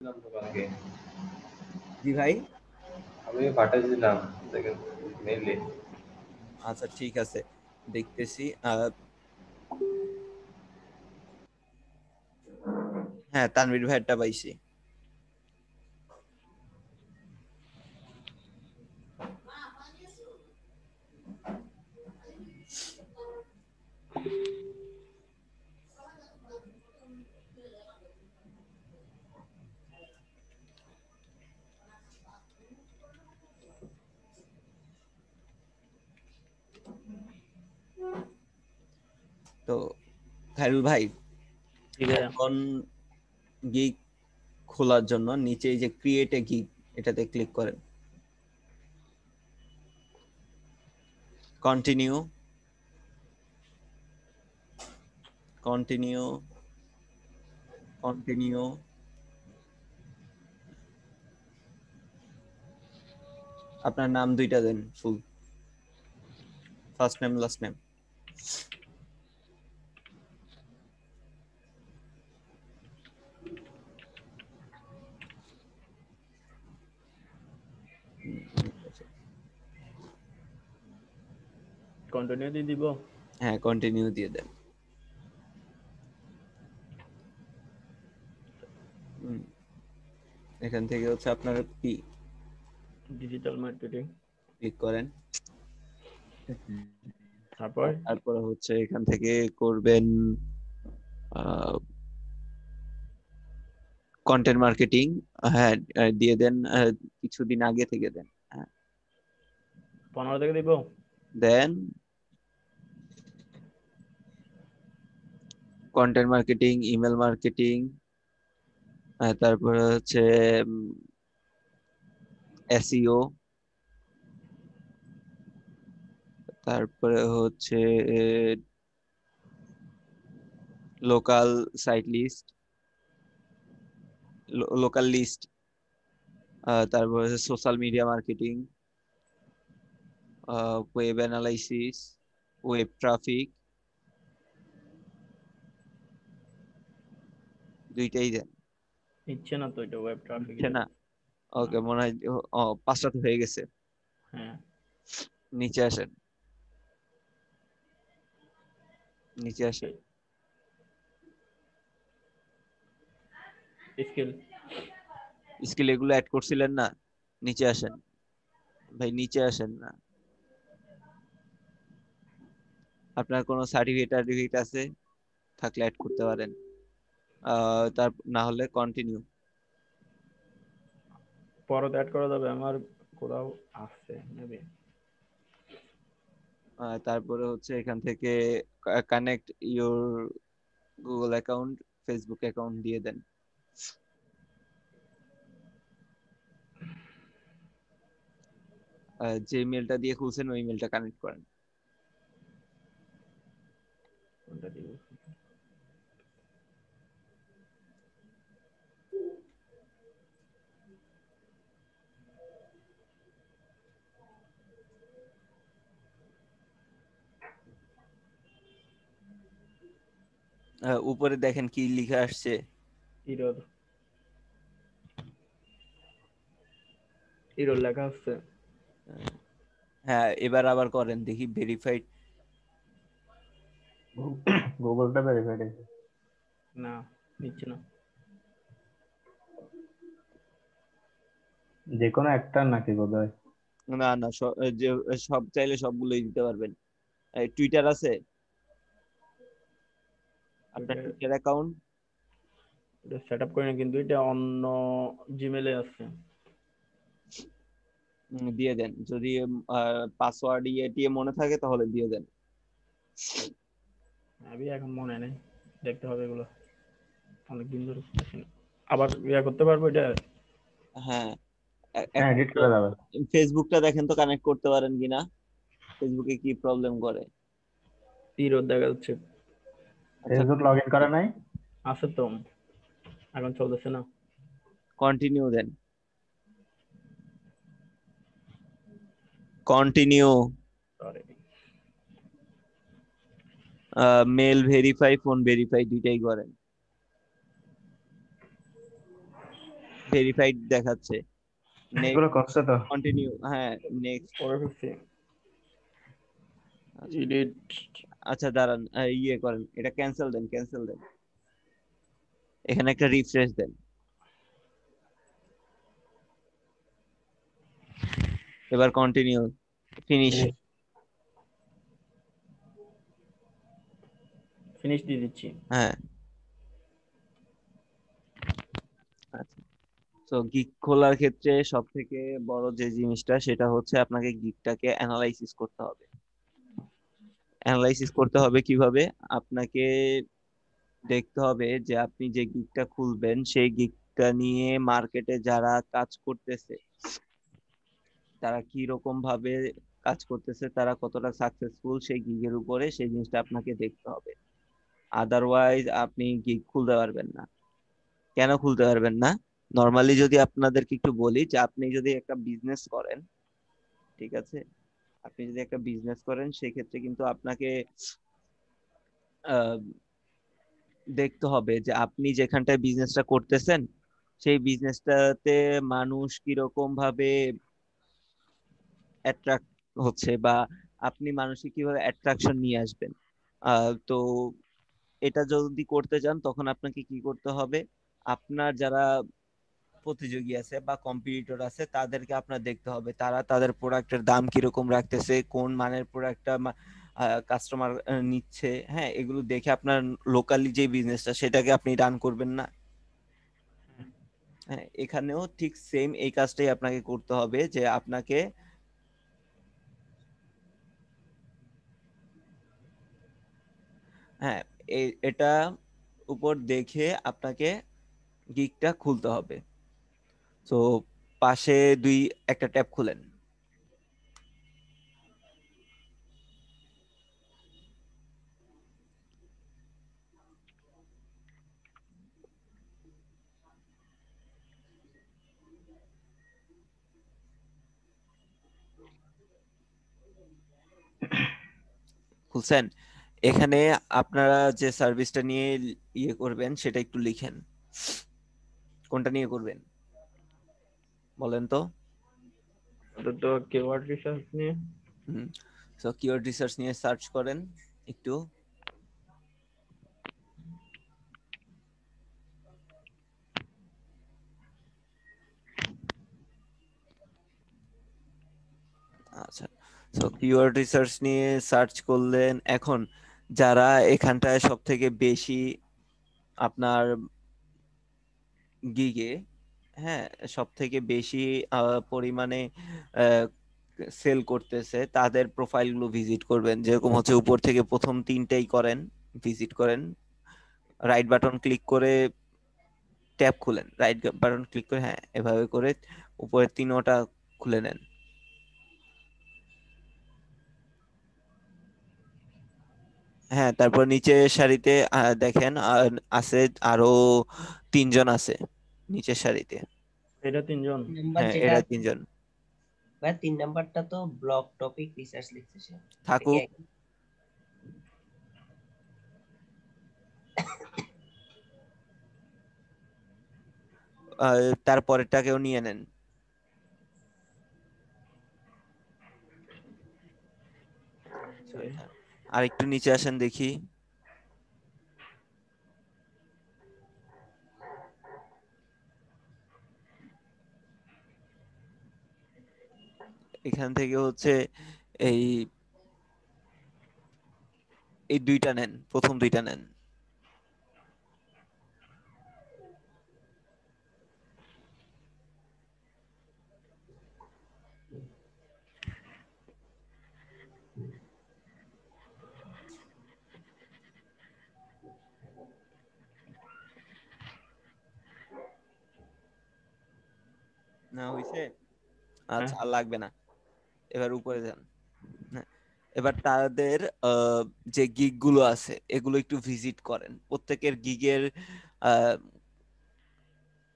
তোমাকে জি ভাই। আমি পাঠাইছিলাম দেখেন মেইলে। আচ্ছা ঠিক আছে, দেখতেছি। হ্যাঁ, তানভীর ভাইয়েরটা পাইছি। তো খায়রুল ভাই, ঠিক আছে। এখন গিগ খোলার জন্য নিচে এই যে ক্রিয়েট এ গিগ, এটাতে ক্লিক করেন। Continue, continue, continue. আপনার নাম দুইটা দেন, full, first name last name. Continue দিয়ে দিব। হ্যাঁ, কন্টিনিউ দিয়ে দেন। এখান থেকে হচ্ছে আপনার কি ডিজিটাল মার্কেটিং, ক্লিক করেন। তারপর তারপরে হচ্ছে এখান থেকে করবেন কন্টেন্ট মার্কেটিং। হ্যাঁ, দিয়ে দেন, কিছুদিন আগে থেকে দেন। হ্যাঁ, 15 থেকে দিব। দেন কন্টেন্ট মার্কেটিং, ইমেল মার্কেটিং, তারপরে হচ্ছে এসইও, তারপরে হচ্ছে local site list, local list, তারপরে social media marketing, web analysis, web traffic, দুইটাই দেন। ইচ্ছে না তো এটা ওয়েব ট্রাফিক হচ্ছে না? ওকে, মনে হয় পাঁচটা তো হয়ে গেছে। হ্যাঁ, নিচে আসেন, নিচে আসেন। স্কিল স্কিল এগুলো অ্যাড করছিলেন না? নিচে আসেন ভাই, নিচে আসেন না। আপনার কোনো সার্টিফিকেট টার্টিফিকেট আছে থাকলে অ্যাড করতে পারেন, তার না হলে কন্টিনিউ। পরে অ্যাড করা যাবে, আমার কোথাও আছে মেবি। তারপরে হচ্ছে এখান থেকে connect your Google account, Facebook account দিয়ে দেন। যে ইমেলটা দিয়ে খুলছেন ওই ইমেলটা কানেক্ট করেন। কোনটা দিব? উপরে দেখেন কি লিখে আসছে। ইরোর, ইরোর লেখা আছে। হ্যাঁ, এবার আবার করেন দেখি ভেরিফাইড। গুগলটা ভেরিফাইড আছে না, নিচ্ছে না। যে কোনো একটা নাকি বোধহয়। না না, যে সব চাইলে সবগুলোই দিতে পারবেন। টুইটার আছে আপনার? ওইটা টুইটার অ্যাকাউন্ট সেট আপ করি না, কিন্তু এটা অন্য জিমেলে আছে। দিয়ে দেন, যদি পাসওয়ার্ড ইয়ে মনে থাকে তাহলে দিয়ে দেন। আমি এখন মনে নেই, দেখতে হবে এগুলো, অনেকদিন ধরে করতেছি না। আবার করতে পারবো এটা? হ্যাঁ, হ্যাঁ, এখন এডিট করা যাবে। ফেসবুকটা দেখেন তো কানেক্ট করতে পারেন কিনা, ফেসবুকে কি প্রবলেম করে। ইরোর দেখা যাচ্ছে। আচ্ছা, ফেসবুক লগ ইন করে নাই? আছে তো, এখন চলতেছে না। কন্টিনিউ দেন, continue. Sorry. Mail verify, phone verify দুইটাই করেন। ভেরিফাইড দেখাচ্ছে। এগুলো নেক্সট, করছে তো। কন্টিনিউ, হ্যাঁ নেক্সট। পরে ফেলছি আচ্ছা এডিট। আচ্ছা দাঁড়ান, ইয়ে করেন, এটা ক্যান্সেল দেন, ক্যান্সেল দেন, এখানে একটা রিফ্রেশ দেন। এবার কন্টিনিউ, ফিনিশ। ফিনিশ দিয়ে দিচ্ছি। হ্যাঁ আচ্ছা, তো গিগ খোলার ক্ষেত্রে সব থেকে বড় যে জিনিসটা সেটা হচ্ছে আপনাকে গিগটাকে অ্যানালাইসিস করতে হবে। অ্যানালাইসিস করতে হবে কিভাবে? আপনাকে দেখতে হবে যে আপনি যে গিগটা খুলবেন সেই গিগটা নিয়ে মার্কেটে যারা কাজ করতেছে তারা কি রকম ভাবে কাজ করতেছে, তারা কতটা সাকসেসফুল সেই গিগের উপরে, সেই জিনিসটা আপনাকে দেখতে হবে। আদারওয়াইজ আপনি গিগ খুলতে পারবেন না। কেন খুলতে পারবেন না? নর্মালি যদি আপনাদেরকে একটু বলি যে আপনি যদি একটা বিজনেস করেন, ঠিক আছে, আপনি যদি একটা বিজনেস করেন সেক্ষেত্রে কিন্তু আপনাকে আহ, দেখতে হবে যে আপনি যেখানটায় বিজনেসটা করতেছেন সেই বিজনেসটাতে মানুষ কিরকম ভাবে অ্যাট্রাক্ট হচ্ছে, বা আপনি মানুষকে কিভাবে অ্যাট্রাকশন নিয়ে আসবেন। তো এটা যদি করতে চান তখন আপনাকে কি করতে হবে, আপনার যারা প্রতিযোগী আছে বা কম্পিটিটর আছে তাদেরকে আপনার দেখতে হবে তারা তাদের প্রোডাক্টের দাম কিরকম রাখতেছে, কোন মানের প্রোডাক্টটা কাস্টমার নিচ্ছে। হ্যাঁ, এগুলো দেখে আপনার লোকালি যে বিজনেসটা সেটাকে আপনি রান করবেন না? হ্যাঁ, এখানেও ঠিক সেম এই কাজটাই আপনাকে করতে হবে, যে আপনাকে হ্যাঁ এটা উপর দেখে আপনাকে গিগটা খুলতে হবে। তো পাশে একটা ট্যাব খুলেন। খুলছেন? এখানে আপনারা যে সার্ভিসটা নিয়ে ইয়ে করবেন সেটা একটু লিখেন। কোনটা নিয়ে করবেন বলেন তো? ওটা তো কিওয়ার্ড রিসার্চ নিয়ে। হুম, তো কিওয়ার্ড রিসার্চ নিয়ে সার্চ করেন একটু। আচ্ছা, তো কিওয়ার্ড রিসার্চ নিয়ে সার্চ করলেন। এখন যারা এখানটায় সব থেকে বেশি আপনার গিগে, হ্যাঁ, সব থেকে বেশি পরিমাণে সেল করতেছে তাদের প্রোফাইলগুলো ভিজিট করবেন। যেরকম হচ্ছে উপর থেকে প্রথম তিনটেই করেন, ভিজিট করেন, রাইট বাটন ক্লিক করে ট্যাব খুলেন, রাইট বাটন ক্লিক করে, হ্যাঁ এভাবে করে উপরের তিনোটা খুলে নেন। হ্যাঁ, তারপর নিচের সারিতে দেখেন আছে আরো তিনজন আছে নিচের সারিতে। এটা তিনজন। নাম্বার হ্যাঁ, যেটা এরা আছে, তিনজন। ভাই 3 নাম্বারটা তো ব্লক টপিক রিসার্চ লিখছে সে। এটা কি থাকুক, একই? তারপরেরটাকেও নিয়ে নেন। আর একটু নিচে আসেন দেখি। এখান থেকে হচ্ছে এই এই দুইটা নেন, প্রথম দুইটা নেন। না হইছে? আচ্ছা, আর লাগবে না, এবার উপরে যান। হ্যাঁ, এবার তাদের যে গিগ গুলো আছে এগুলো একটু ভিজিট করেন। প্রত্যেকের গিগের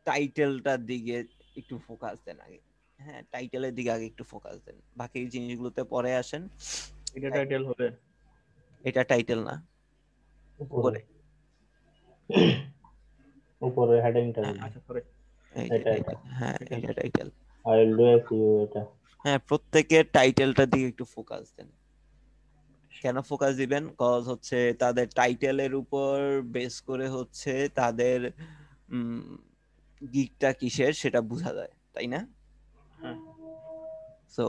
টাইটেলটার দিকে একটু ফোকাস দেন আগে। হ্যাঁ, টাইটেলের দিকে আগে একটু ফোকাস দেন, বাকি জিনিসগুলোতে পরে আসেন। এটা টাইটেল হবে। এটা টাইটেল না, উপরে উপরে। উপরে হেডিংটা হ্যাঁ, দিবি। আচ্ছা সরি। এই যে এটা এটা, হ্যাঁ এটা title. I will do SEO এটা। হ্যাঁ, প্রত্যেকের টাইটেলটার দিকে একটু ফোকাস দেন। কেন ফোকাস দিবেন? কজ হচ্ছে তাদের টাইটেলের উপর বেস করে হচ্ছে তাদের গিগটা কিসের সেটা বোঝা যায়, তাই না? হ্যাঁ সো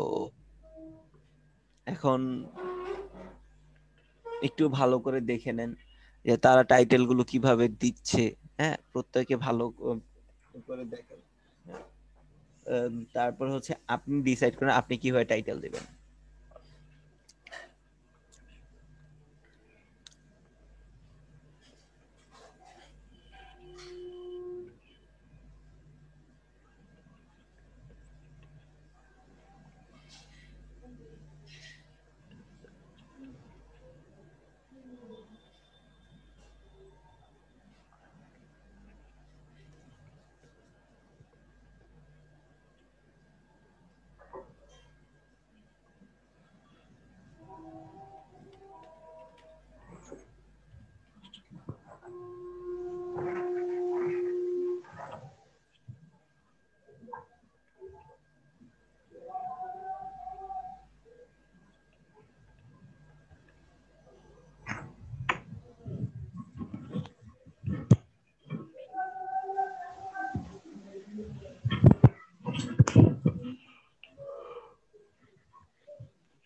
এখন একটু ভালো করে দেখে নেন যে তারা টাইটেল গুলো কিভাবে দিচ্ছে। হ্যাঁ, প্রত্যেকে ভালো করে দেখেন। হ্যাঁ, তারপর হচ্ছে আপনি ডিসাইড করেন আপনি কিভাবে টাইটেল দিবেন।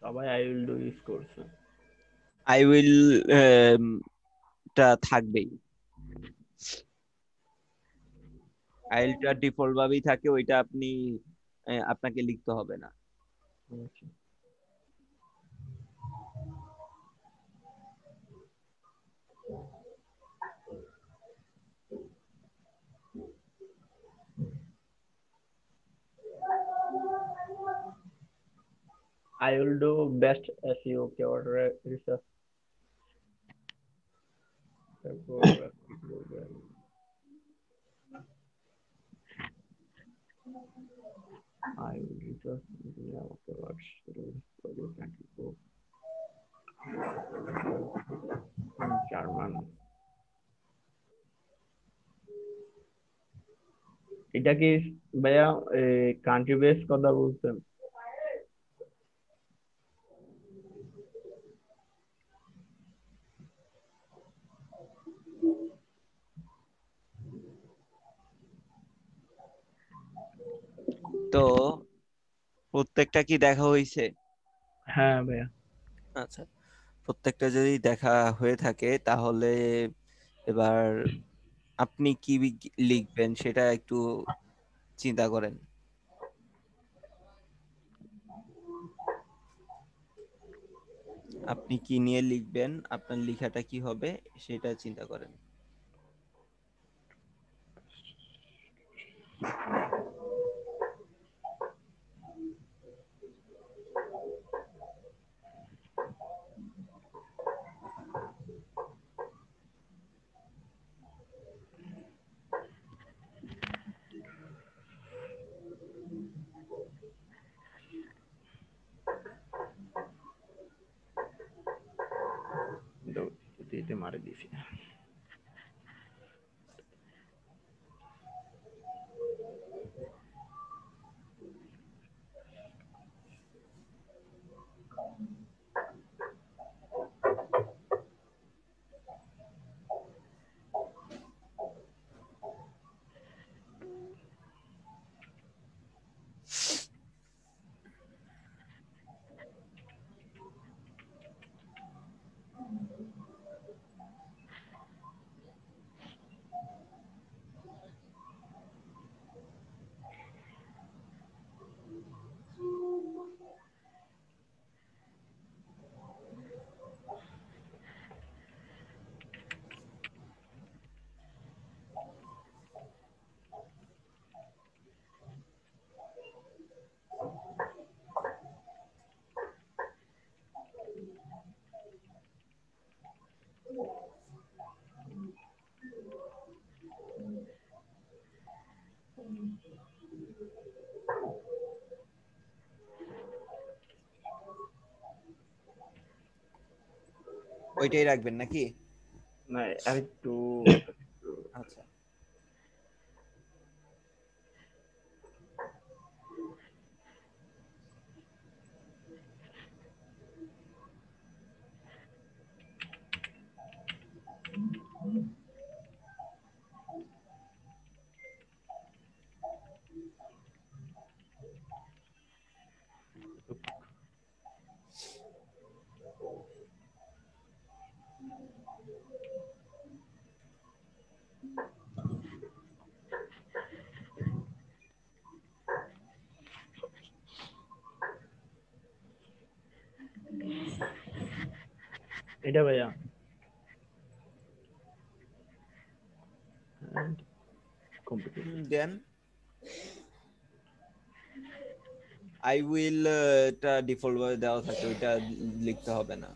সবাই আই উইল ডু ইউজ করছে। আই উইল টা থাকবেই, আইলটা ডিফল্ট ভাবেই থাকে, ওইটা আপনি আপনাকে লিখতে হবে না। আচ্ছা। I will do best SEO keyword research. তারপর কি করবেন? I will research keywords for your country. German. এটা কি ভাইয়া কান্ট্রি বেস কথা বলছেন? তো প্রত্যেকটা কি দেখা হয়েছে? হ্যাঁ ভাইয়া। আচ্ছা, প্রত্যেকটা যদি দেখা হয়ে থাকে তাহলে এবার আপনি কি লিখবেন সেটা একটু চিন্তা করেন। আপনি কি নিয়ে লিখবেন, আপনার লেখাটা কি হবে সেটা চিন্তা করেন। দিতে মারে দিছি। ওইটাই রাখবেন নাকি? না আরেকটু আচ্ছা, এটা ভাইয়া কম্পিউটার দেন আই উইল এটা ডিফল্ট ভাবে দেওয়া থাকে, ওইটা লিখতে হবে না।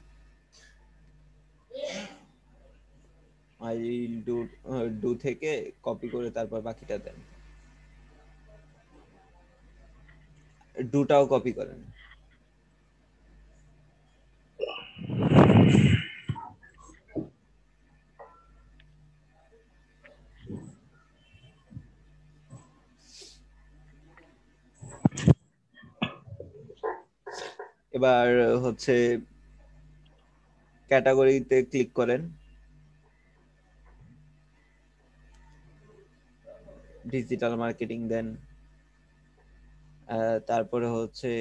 আই উইল ডু ডু থেকে কপি করে তারপর বাকিটা দেন, ডুটাও কপি করেন। এবার হচ্ছে ক্যাটাগরিতে ক্লিক করেন, ডিজিটাল মার্কেটিং দেন, তারপরে হচ্ছে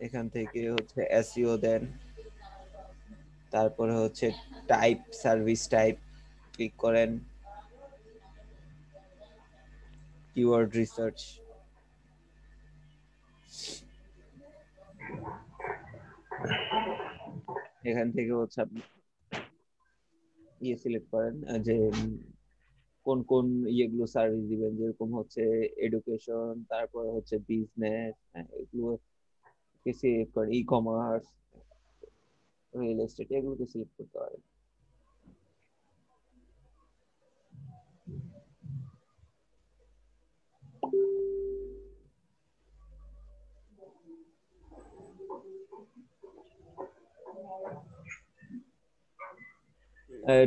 এখান থেকে হচ্ছে এসইও দেন, তারপরে হচ্ছে টাইপ সার্ভিস টাইপ ক্লিক করেন, কিওয়ার্ড রিসার্চ, এখান থেকে হচ্ছে আপনি সিলেক্ট করেন যে কোন কোন ইয়েগুলো সার্ভিস দিবেন, যেরকম হচ্ছে এডুকেশন, তারপর হচ্ছে বিজনেস, এগুলো সিলেক্ট করেন, ই কমার্স, রিয়েল এস্টেট, এগুলোকে সিলেক্ট করতে পারেন।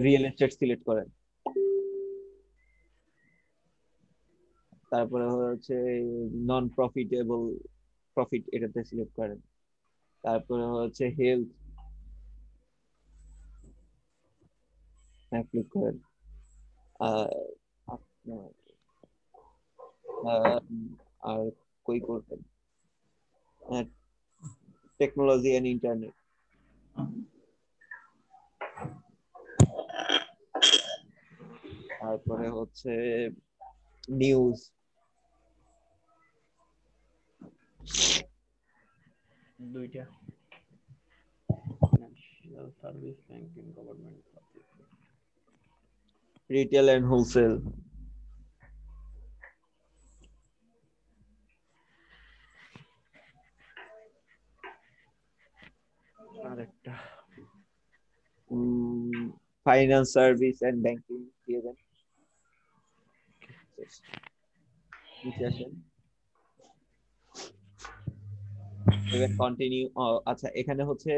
রিয়েল এস্টেট সিলেক্ট করেন, তারপরে হচ্ছে নন প্রফিটেবল প্রফিট এটাতে সিলেক্ট করেন, তারপরে হচ্ছে হেলথ ক্লিক করেন, আপনার আর কই করবেন, টেকনোলজি এন্ড ইন্টারনেট, তারপরে হচ্ছে নিউজ, দুইটা financial service, banking, government service. Retail and wholesale, আরেকটা ফাইন্যান্স সার্ভিস এন্ড ব্যাংকিং দিয়ে দেন, নিচে আসেন, এবার কন্টিনিউ। আচ্ছা, এখানে হচ্ছে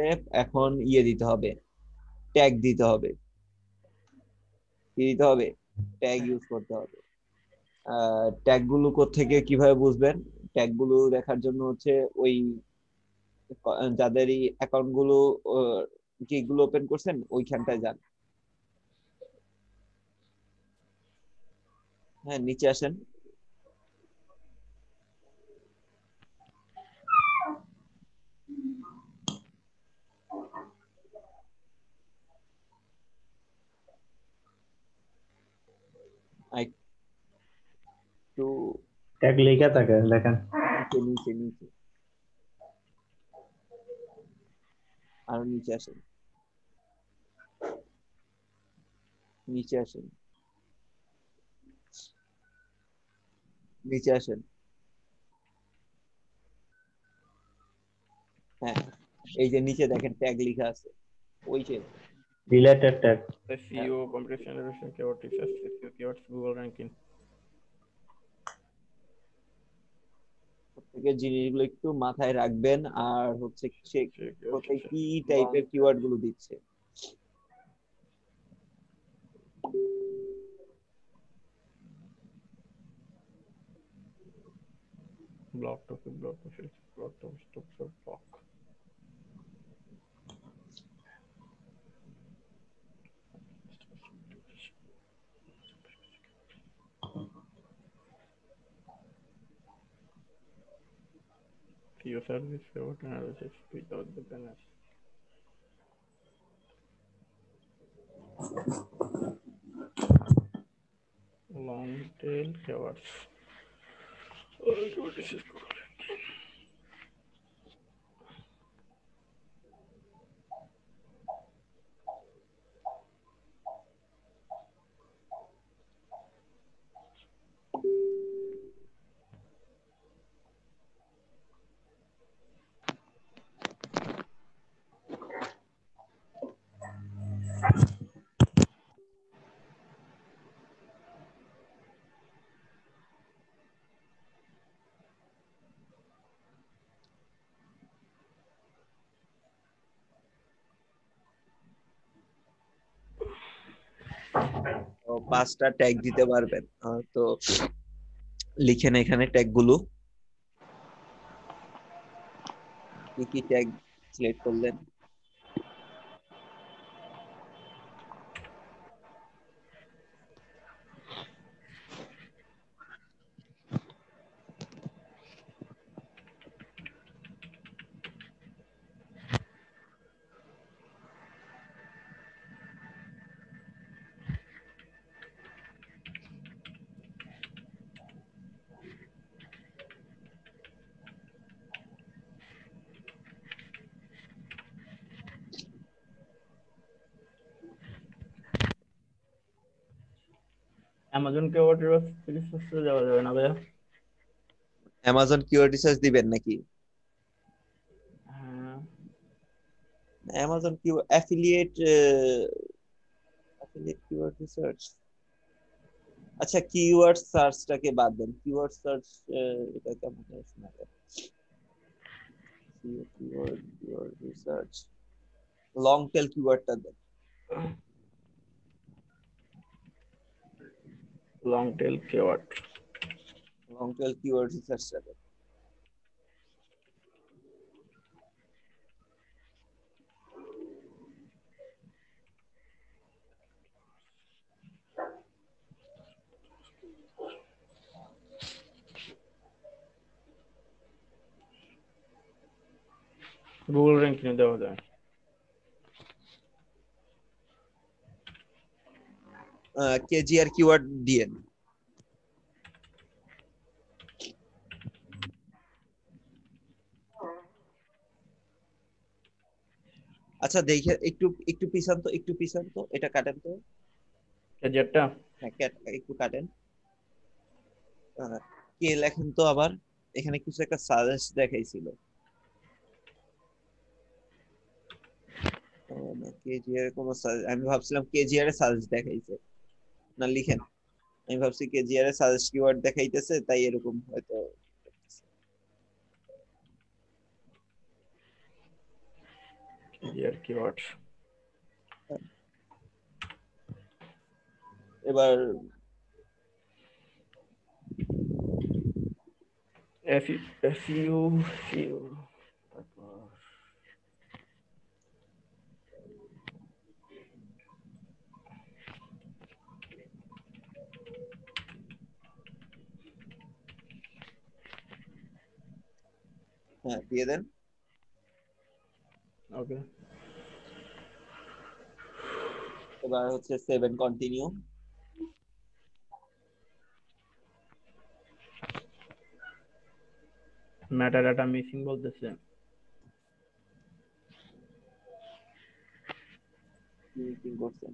এখন ইয়ে দিতে হবে, ট্যাগ দিতে হবে, কি দিতে হবে, ট্যাগ ইউজ করতে হবে। ট্যাগ গুলো কোত্থেকে কিভাবে বুঝবেন, ট্যাগ গুলো দেখার জন্য হচ্ছে ওই যাদেরই অ্যাকাউন্ট গুলো যেগুলো ওপেন করছেন ওইখানটায় যান, হ্যাঁ নিচে আসেন, একটু ট্যাগ লেখা থাকে দেখেন। নিচে নিচে নিচে আরো নিচে আসেন, নিচে আসেন, নিচে আসেন, হ্যাঁ এই যে নিচে দেখেন ট্যাগ লেখা আছে, ওই যে related tag. SEO, computer generation, keyword research, SEO keywords, Google ranking. থেকে জিনিসগুলো একটু মাথায় রাখবেন, আর হচ্ছে সে Keywords কোথায় research. কি টাইপের কিওয়ার্ড গুলো দিচ্ছে। Blog topic, blog profile, blog topic, blog. Keyword service keyword analysis without the banners. Long tail keywords. This is তো 5টা ট্যাগ দিতে পারবেন। তো লিখেন এখানে ট্যাগ গুলো, কি কি ট্যাগ সিলেক্ট করলেন। Amazon keyword research যাওয়া যাবে না ভাইয়া? অ্যামাজন কিওয়ার্ড রিসার্চ দিবেন নাকি? হ্যাঁ, অ্যামাজন অ্যাফিলিয়েট কিওয়ার্ড রিসার্চ। আচ্ছা, কিওয়ার্ড সার্চটাকে বাদ দেন। কিওয়ার্ড সার্চ এটা কেমন হয় শোনা যায়। কিওয়ার্ড রিসার্চ, লং টেল কিওয়ার্ডটা দেন। long tail keyword. Long tail keyword রিসার্চটা দেন। Google ranking দেওয়া যায়। কেজিআর কিওয়ার্ড দিয়েন। আচ্ছা দেখে একটু পিছান তো এটা কাটেন তো। কেজিআরটা হ্যাঁ, একটু কাটেন। কে লেখেন তো আবার, এখানে কিছু একটা সাজেস্ট দেখাইছিল। কেজিআর কোন আমি ভাবছিলাম কেজিআর এর সাজেস্ট দেখাইছে না, লিখেন। আমি ভাবছি কেজিআর এর সাজেস্ট কিওয়ার্ড দেখাইতেছে, তাই এরকম হয়তো। KGR keyword। এবার SEO তারপর হ্যাঁ দিয়ে দেন। ওকে, এবার হচ্ছে 7 কন্টিনিউ। মেটাডাটা মিসিং বলতেছে। কি করছেন?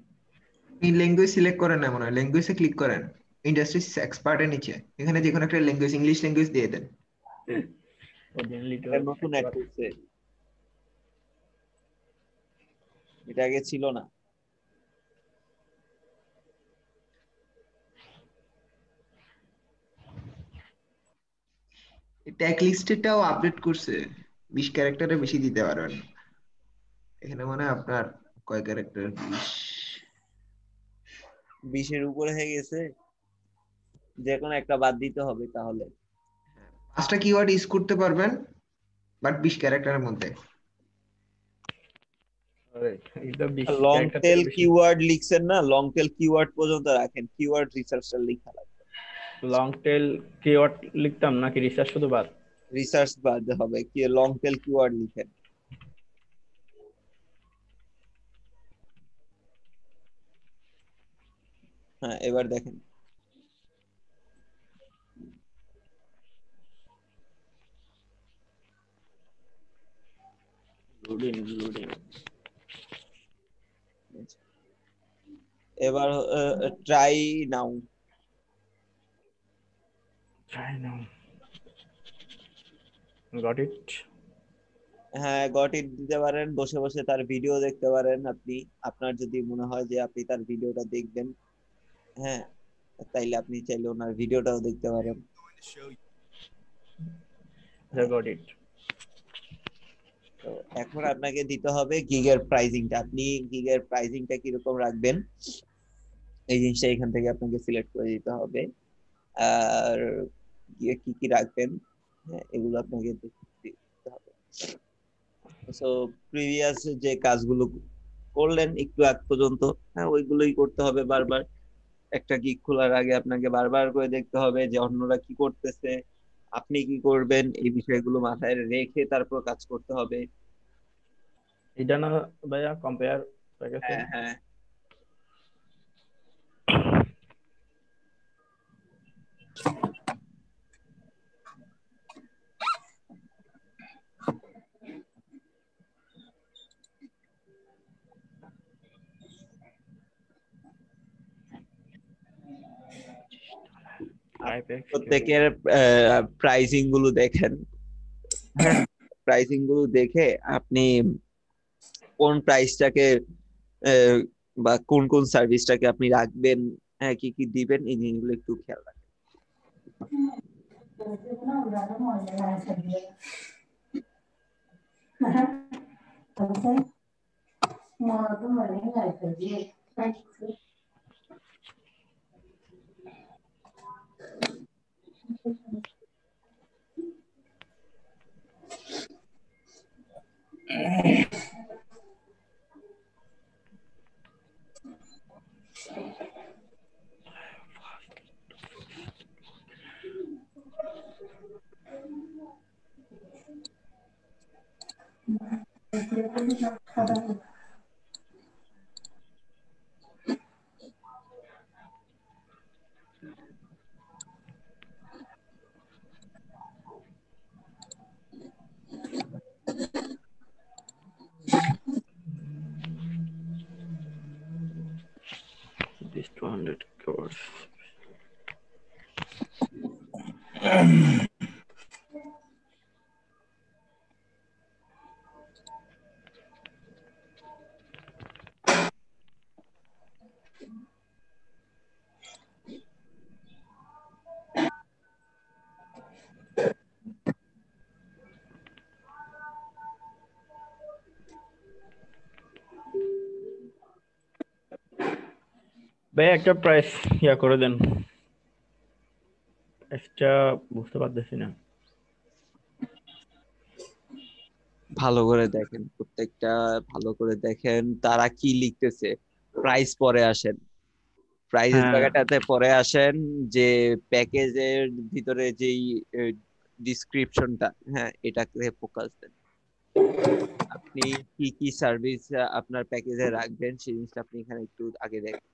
আপনি ল্যাঙ্গুয়েজ সিলেক্ট করেন না মনে হয়, ল্যাঙ্গুয়েজে ক্লিক করেন, ইন্ডাস্ট্রি এক্সপার্টের নিচে এখানে যে কোনো একটা ল্যাঙ্গুয়েজ, ইংলিশ ল্যাঙ্গুয়েজ দিয়ে দেন। এটা নতুন অ্যাড করছে, এটা আগে ছিল না। ট্যাগ লিস্টটাও আপডেট করছে, 20 ক্যারেক্টারে বেশি দিতে পারবেন না। এখানে মনে হয় আপনার কয় ক্যারেক্টার, 20 এর উপরে হয়ে গেছে, যে কোনো একটা বাদ দিতে হবে তাহলে। 5টা কিওয়ার্ড ইউজ করতে পারবেন, বাট 20 ক্যারেক্টারের মধ্যে। লং টেল কিওয়ার্ড লিখছেন না, লং টেল কিওয়ার্ড পর্যন্ত রাখেন, কিওয়ার্ড রিসার্চটা লেখা লাগবে। লং টেল কিওয়ার্ড লিখতাম নাকি রিসার্চ শুধু বাদ? রিসার্চ বাদ হবে, কি লং টেল কিওয়ার্ড লিখেন। হ্যাঁ, এবার দেখেন লোডিং লোডিং। এবার try now. Try now. Got it? হ্যাঁ, গট ইট দিতে পারেন, বসে বসে তার ভিডিও দেখতে পারেন আপনি। আপনার যদি মনে হয় যে আপনি তার ভিডিওটা দেখবেন, হ্যাঁ, তাইলে আপনি চাইলে ওনার ভিডিওটাও দেখতে পারেন। I got it. তো এখন আপনাকে দিতে হবে গিগের প্রাইসিংটা। আপনি গিগের প্রাইসিংটা কিরকম রাখবেন এই জিনিসটা এখান থেকে আপনাকে সিলেক্ট করে দিতে হবে। আর গিয়ে কি কি রাখবেন, হ্যাঁ, এগুলো আপনাকে দিতে হবে। সো প্রিভিয়াস যে কাজগুলো করলেন একটু আগ পর্যন্ত, হ্যাঁ, ওইগুলোই করতে হবে বারবার। একটা গিগ খোলার আগে আপনাকে বারবার করে দেখতে হবে যে অন্যরা কি করতেছে, আপনি কি করবেন, এই বিষয়গুলো মাথায় রেখে তারপর কাজ করতে হবে। এটা না ভাইয়া কম্পেয়ার প্যাকেজ। হ্যাঁ হ্যাঁ, প্রত্যেকের প্রাইসিং গুলো দেখেন। হ্যাঁ, প্রাইসিং গুলো দেখে আপনি কোন প্রাইসটাকে বা কোন কোন সার্ভিসটাকে আপনি রাখবেন, হ্যাঁ, কি কি দিবেন, এই জিনিসগুলো একটু খেয়াল রাখবেন। This 200 crores. ভাই একটা প্রাইস ইয়া করে দেন, একটা বুঝতে পারতেছি না। ভালো করে দেখেন, প্রত্যেকটা ভালো করে দেখেন তারা কি লিখতেছে। প্রাইস পরে আসেন, প্রাইসের হ্যাঁ জায়গাটাতে পরে আসেন, যে প্যাকেজের ভিতরে যেই ডিসক্রিপশনটা, হ্যাঁ, এটাকে ফোকাস দেন। আপনি কি কি সার্ভিস আপনার প্যাকেজে রাখবেন সেই জিনিসটা আপনি এখানে একটু আগে দেখেন।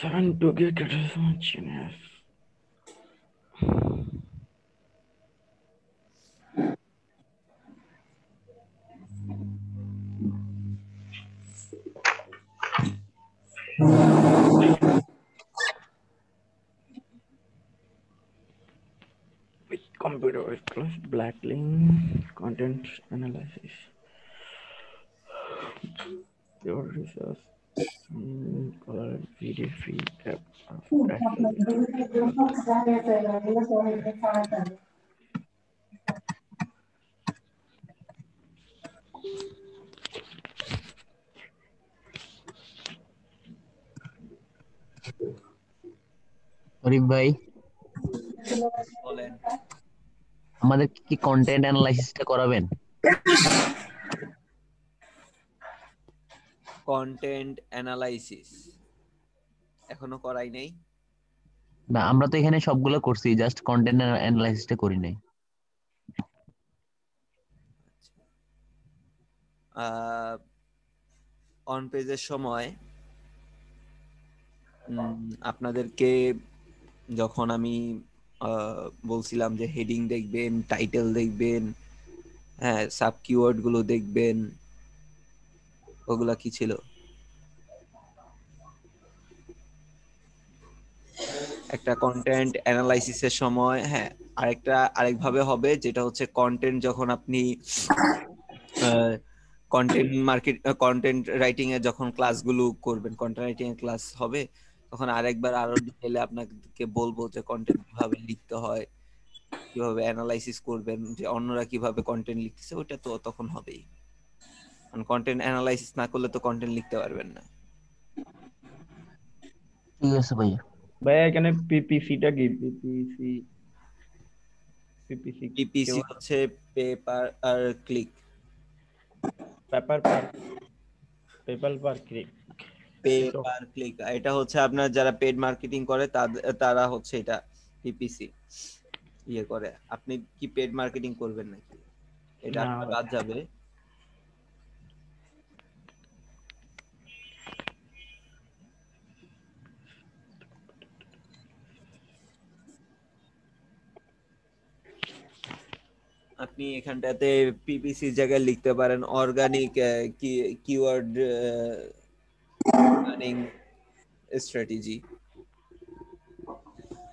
Seven two gig genius. With computer with close black link content analysis. Your resource color video feed app শরীফ ভাই বলেন। আমাদের কি কন্টেন্ট অ্যানালাইসিসটা করাবেন? কন্টেন্ট অ্যানালাইসিস এখনো করাই নাই। না, আমরা তো এখানে সবগুলো করছি, জাস্ট কন্টেন্ট অ্যানালাইসিসটা করি নাই। অন পেজের সময় আপনাদেরকে যখন আমি বলছিলাম যে হেডিং দেখবেন, টাইটেল দেখবেন, হ্যাঁ, সাব কিওয়ার্ড গুলো দেখবেন, ওগুলা কি ছিল? একটা কন্টেন্ট অ্যানালাইসিসের সময়, হ্যাঁ, আরেকভাবে হবে, যেটা হচ্ছে কন্টেন্ট যখন আপনি কন্টেন্ট রাইটিং এর যখন ক্লাসগুলো করবেন, কন্টেন্ট রাইটিং এর ক্লাস হবে, তখন আরো ডিটেইলে আপনাকে বলবো যে কন্টেন্ট কিভাবে লিখতে হয়, কিভাবে অ্যানালাইসিস করবেন, যে অন্যরা কিভাবে কন্টেন্ট লিখতেছে, ওটা তো তখন হবেই। কারণ কন্টেন্ট অ্যানালাইসিস না করলে তো কন্টেন্ট লিখতে পারবেন না। ঠিক আছে ভাইয়া। ভাইয়া এখানে পিপিসিটা কি? পিপিসি পিপিসি হচ্ছে পেপার আর click. Paper per click. Pay per click, এটা হচ্ছে আপনার যারা পেড মার্কেটিং করে তারা হচ্ছে এটা পিপিসি ইয়ে করে। আপনি কি পেড মার্কেটিং করবেন নাকি? এটা না আপনার বাদ যাবে। আপনি এখানটাতে পিপিসি জায়গায় লিখতে পারেন organic keyword running strategy.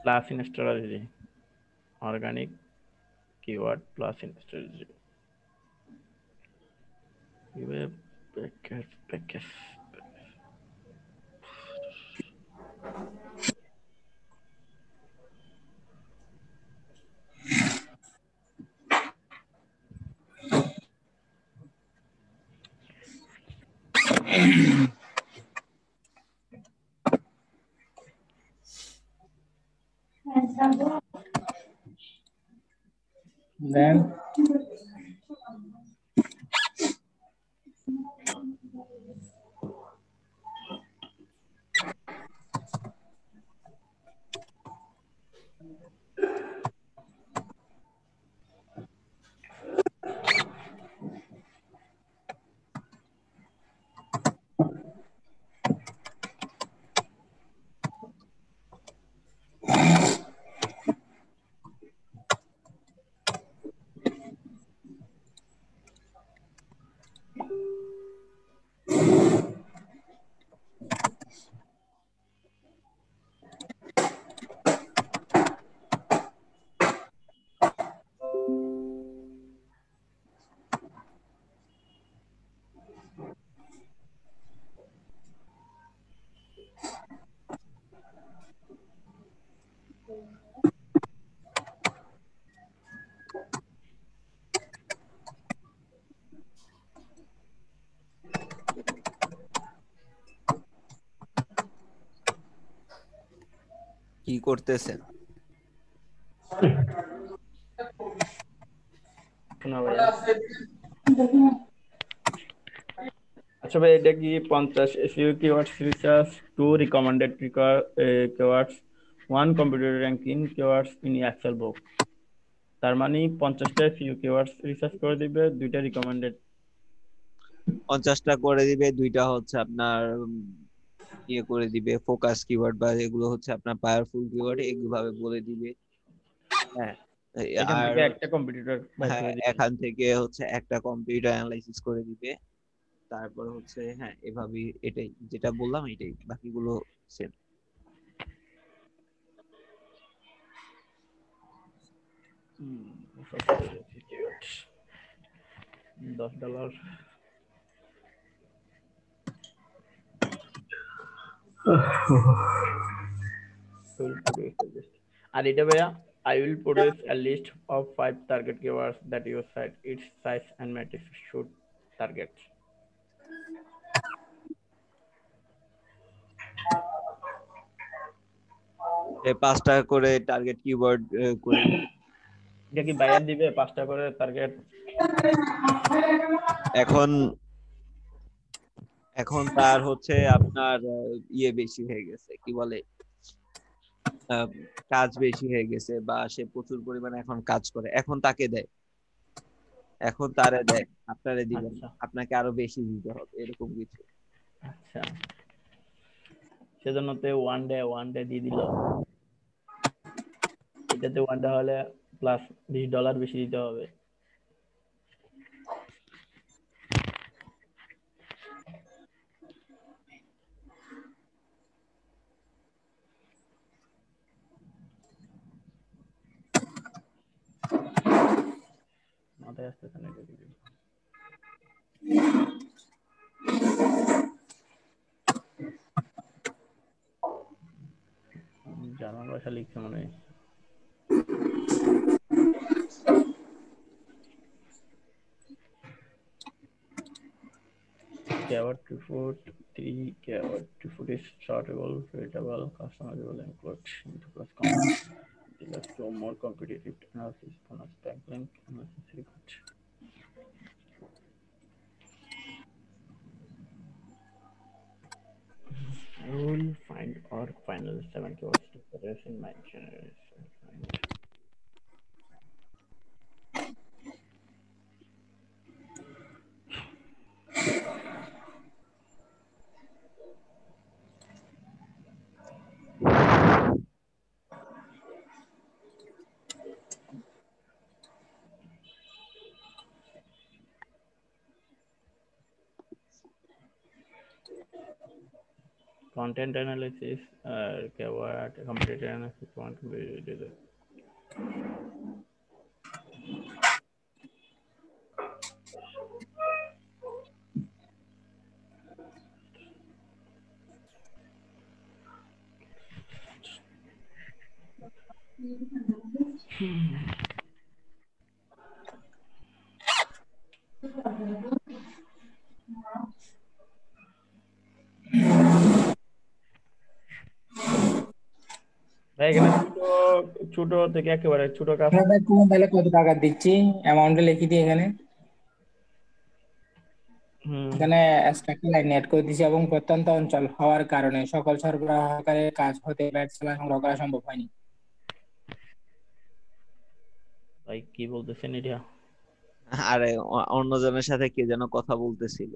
Plus in strategy, organic keyword plus in strategy. Package Then কি করতেছেন? শোনা ভাইয়া। আচ্ছা ভাই, এটা কি 50 SEO keywords research, 2 recommended keywords, 1 competitor ranking keywords in Excel book. তার মানে 50টা এসইও কিওয়ার্ডস রিসার্চ করে দিবে, 2টা রিকমেন্ডেড। 50টা করে দিবে, 2টা হচ্ছে আপনার ইয়ে করে দিবে ফোকাস কিওয়ার্ড, বা এগুলো হচ্ছে আপনার পাওয়ারফুল কিওয়ার্ড, এগুলো বলে দিবে। হ্যাঁ, এখান আর থেকে একটা কম্পিটিটর বাই হ্যাঁ, করে দিবে। এখান থেকে হচ্ছে একটা কম্পিউটার অ্যানালাইসিস করে দিবে। তারপর হচ্ছে, হ্যাঁ, এভাবেই, এটাই যেটা বললাম, এটাই, বাকিগুলো সেম। $10। আর এটা ভাইয়া, I will produce a list of 5 target keywords that your site, its size and metrics should target. 5টা করে টার্গেট কিওয়ার্ড করে এটা কি বায়ার দিবে 5টা করে টার্গেট? এখন এখন তার হচ্ছে আপনার ইয়ে বেশি হয়ে গেছে, কি বলে, কাজ বেশি হয়ে গেছে, বা সে প্রচুর পরিমাণে এখন কাজ করে, এখন তাকে দেয়, এখন তারে দেয়, আপনারে দিবেন, আচ্ছা আপনাকে আরো বেশি দিতে হবে, এরকম কিছু। আচ্ছা, সেজন্য তো ওয়ান ডে দিয়ে দিল। এটাতে ওয়ান ডে হলে প্লাস $20 বেশি দিতে হবে। মাথায় আসতেছে না এটা কি। জার্মান ভাষা লিখছে মনে হয়। Keyword to food, 3 keyword to food is sortable, readable, customizable, include into plus comment. Let's show more competitive analysis, bonus backlink, analysis report. I will find our final 7 keywords to address in my generation. Content analysis, keyword, competitor analysis, want to be did it. ভাই এখানে ছোট থেকে একেবারে ছোট কাজ। কোন তাহলে কত টাকা দিচ্ছি অ্যামাউন্টে লিখে দিই এখানে। এখানে স্ট্যাক লাইন নেট করে দিয়েছি এবং প্রত্যন্ত অঞ্চল হওয়ার কারণে সকল সরবরাহকারীর কাজ হতে ব্যাট সেবা সংগ্রহ করা সম্ভব হয়নি। ভাই কি বলতেছেন এটা? আরে অন্যজনের সাথে কে যেন কথা বলতেছিল।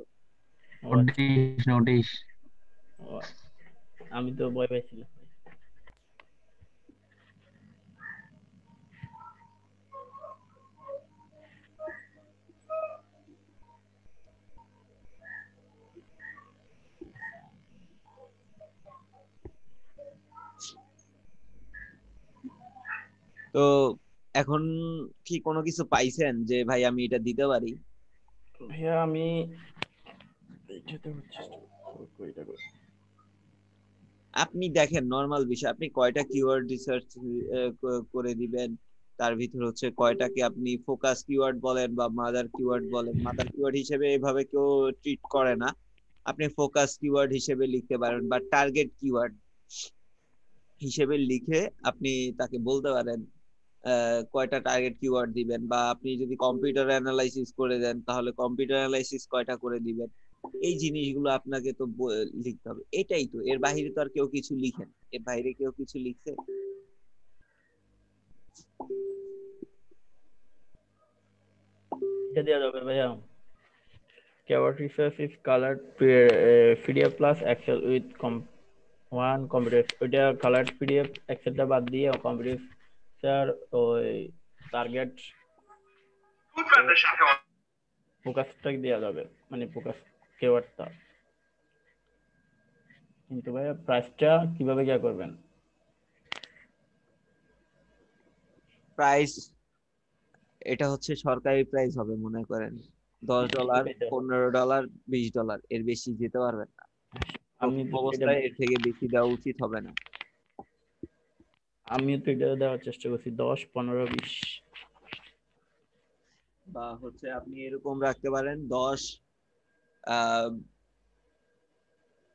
নোটিশ আমি তো ভয় পাইছিলাম। তো এখন কি কোনো কিছু পাইছেন যে ভাই আমি এটা দিতে পারি? ভাইয়া আমি আপনি দেখেন নরমাল বিষয়, আপনি কয়টা কিওয়ার্ড রিসার্চ করে দিবেন, তার ভিতর হচ্ছে কয়টাকে আপনি ফোকাস কিওয়ার্ড বলেন বা মাদার কিওয়ার্ড বলেন। মাদার কিওয়ার্ড হিসেবে এভাবে কেউ ট্রিট করে না, আপনি ফোকাস কিওয়ার্ড হিসেবে লিখতে পারেন বা টার্গেট কিওয়ার্ড হিসেবে লিখে আপনি তাকে বলতে পারেন কয়টা টার্গেট কিওয়ার্ড দিবেন, বা আপনি যদি কম্পিউটার অ্যানালাইসিস করে দেন তাহলে কম্পিউটার অ্যানালাইসিস কয়টা করে দিবেন। এই জিনিসগুলো আপনাকে তো লিখতে হবে, এটাই তো, এর বাইরে তো আর কেউ কিছু লিখেন, এর বাইরে কেউ কিছু লিখছে? এটা দেওয়া যাবে ভাইয়া। Keyword research is colored PDF plus Excel with one computer. ওইটা colored PDF Excelটা বাদ দিয়ে কম্পিউটার ওই টার্গেট ফোকাসটা দেওয়া যাবে, মানে ফোকাস কিওয়ার্ডটা। কিন্তু ভাইয়া প্রাইসটা কিভাবে কি করবেন? প্রাইস এটা হচ্ছে সরকারি প্রাইস হবে, মনে করেন $10, $15, $20, এর বেশি যেতে পারবেন না। আমি অবস্থায় এর থেকে বেশি দেওয়া উচিত হবে না। আমি তো এটা দেওয়ার চেষ্টা করছি 10, 15, 20, বা হচ্ছে আপনি এরকম রাখতে পারেন 10,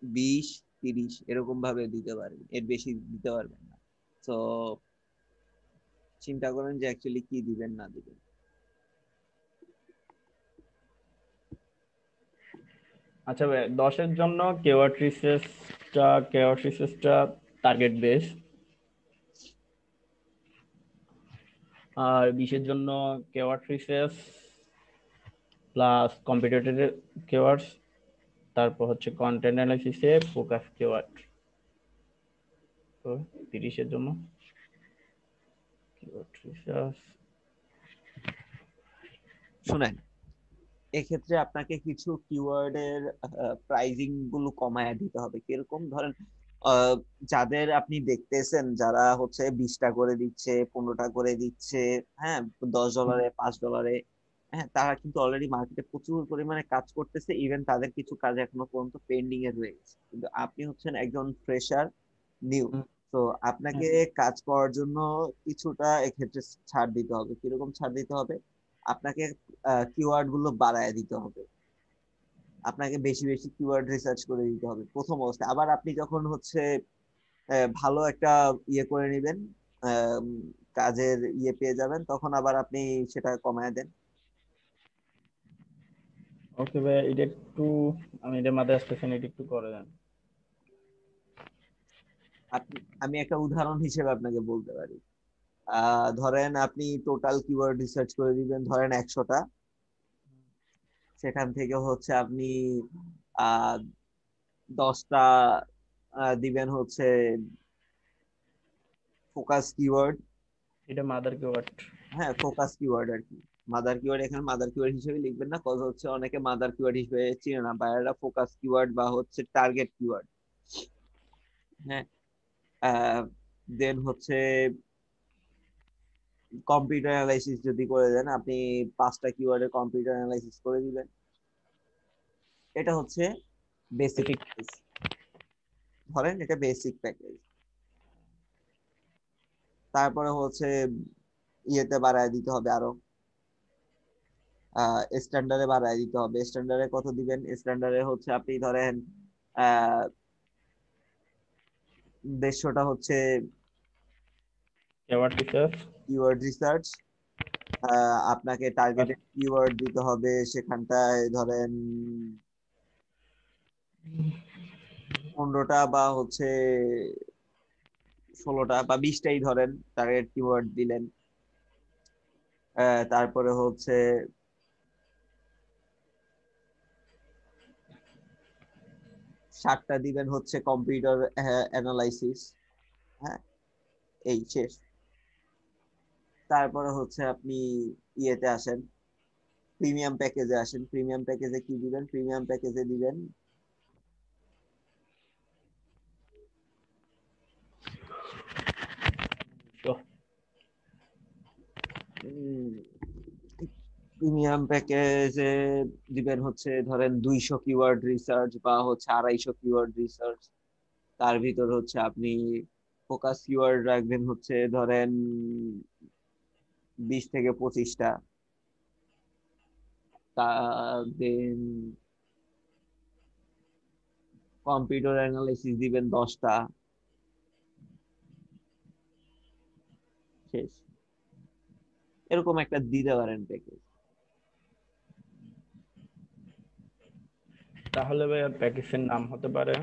20, 30 এরকম ভাবে দিতে পারেন, এর বেশি দিতে পারবেন না। তো চিন্তা করেন যে অ্যাকচুয়ালি কি দিবেন না দিবেন। আচ্ছা ভাই, 10-এর জন্য কেওয়ার্ড রিসার্চটা টার্গেট বেস, আর 20-এর জন্য কেওয়ার্ড রিসার্চ প্লাস কম্পিটিটর কেওয়ার্ডস, তারপর হচ্ছে কন্টেন্ট অ্যানালাইসিসে ফোকাস কেওয়ার্ড। তো 30-এর জন্য কেওয়ার্ড রিসার্চ। শুনেন, এক্ষেত্রে আপনাকে কিছু কিওয়ার্ডের প্রাইজিং গুলো কমায় দিতে হবে। কিরকম? ধরেন যাদের আপনি দেখতেছেন যারা হচ্ছে 20টা করে দিচ্ছে, 15টা করে দিচ্ছে, হ্যাঁ, $10, $5, হ্যাঁ, তারা কিন্তু অলরেডি মার্কেটে প্রচুর পরিমাণে কাজ করতেছে। ইভেন তাদের কিছু কাজ এখনো পর্যন্ত পেন্ডিং এ রয়ে গেছে, কিন্তু আপনি হচ্ছেন একজন ফ্রেশার, নিউ। তো আপনাকে কাজ করার জন্য কিছুটা এক্ষেত্রে ছাড় দিতে হবে। কিরকম ছাড় দিতে হবে? আপনাকে কিওয়ার্ড গুলো বাড়ায় দিতে হবে, আপনাকে বেশি বেশি কিওয়ার্ড রিসার্চ করে দিতে হবে প্রথম অবস্থায়। আবার আপনি যখন হচ্ছে ভালো একটা ইয়ে করে নেবেন, কাজের ইয়ে পেয়ে যাবেন, তখন আবার আপনি সেটা কমায় দেন। ওকে ভাই, এটা একটু আমি এটা মাথায় আসতেছে না, এটা একটু করে দেন। আমি একটা উদাহরণ হিসেবে আপনাকে বলতে পারি। ধরেন আপনি টোটাল কিওয়ার্ড রিসার্চ করে দিবেন ধরেন 100টা, সেখান থেকে হচ্ছে আপনি আহ 10টা দিবেন হচ্ছে ফোকাস কিওয়ার্ড। এটা মাদার কিওয়ার্ড। হ্যাঁ, ফোকাস কিওয়ার্ড আর কি। মাদার কিওয়ার্ড এখানে মাদার কিওয়ার্ড হিসেবে লিখবেন না, কজ হচ্ছে অনেকে মাদার কিওয়ার্ড হিসেবে চিনে না, বাইরেরা ফোকাস কিওয়ার্ড বা হচ্ছে টার্গেট কিওয়ার্ড। হ্যাঁ, দেন হচ্ছে কম্পিউটার অ্যানালাইসিস যদি করে দেন, আপনি 5টা কিওয়ার্ডের কম্পিউটার অ্যানালাইসিস করে দিবেন। এটা হচ্ছে বেসিক প্যাকেজ, ধরেন এটা বেসিক প্যাকেজ। তারপরে হচ্ছে ইয়েতে বাড়ায় দিতে হবে, আরো স্ট্যান্ডার্ডে বাড়ায় দিতে হবে। স্ট্যান্ডার্ডে কত দিবেন? স্ট্যান্ডার্ডে হচ্ছে আপনি ধরেন 150টা হচ্ছে কিওয়ার্ড রিসার্চ। আপনাকে টার্গেটেড কিওয়ার্ড দিতে হবে, সেখানটায় ধরেন 15টা বা হচ্ছে 16টা বা 20টাই ধরেন টার্গেট কিওয়ার্ড দিলেন। তারপরে হচ্ছে 7টা দিবেন হচ্ছে কম্পিউটার অ্যানালাইসিস। হ্যাঁ, এই শেষ। তারপরে হচ্ছে আপনি ইয়েতে আসেন, প্রিমিয়াম প্যাকেজে আসেন। প্রিমিয়াম প্যাকেজে কি দিবেন? প্রিমিয়াম প্যাকেজে দিবেন প্রিমিয়াম প্যাকেজে দিবেন হচ্ছে ধরেন 200 কিওয়ার্ড রিসার্চ বা হচ্ছে 250 কিওয়ার্ড রিসার্চ। তার ভিতর হচ্ছে আপনি ফোকাস কিওয়ার্ড রাখবেন হচ্ছে ধরেন 20 থেকে 25টা। দেন কম্পিউটার অ্যানালাইসিস দিবেন 10টা। শেষ। এরকম একটা দিতে পারেন প্যাকেজ। তাহলে ভাই প্যাকেজের নাম হতে পারে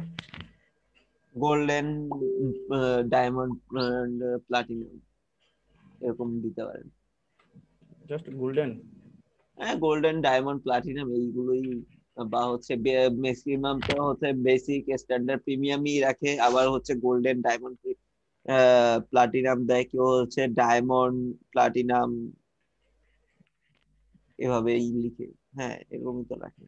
গোল্ডেন, ডায়মন্ড, প্লাটিনাম, এরকম দিতে পারেন। Just golden. হ্যাঁ, গোল্ডেন, ডায়মন্ড, প্লাটিনাম এইগুলোই। বা হচ্ছে ম্যাক্সিমাম তো হচ্ছে বেসিক, স্ট্যান্ডার্ড, প্রিমিয়ামই রাখে। আবার হচ্ছে গোল্ডেন, ডায়মন্ড, প্লাটিনাম দেয়, কেউ হচ্ছে ডায়মন্ড, প্লাটিনাম, এভাবেই লিখে। হ্যাঁ, এরকমই তো রাখে।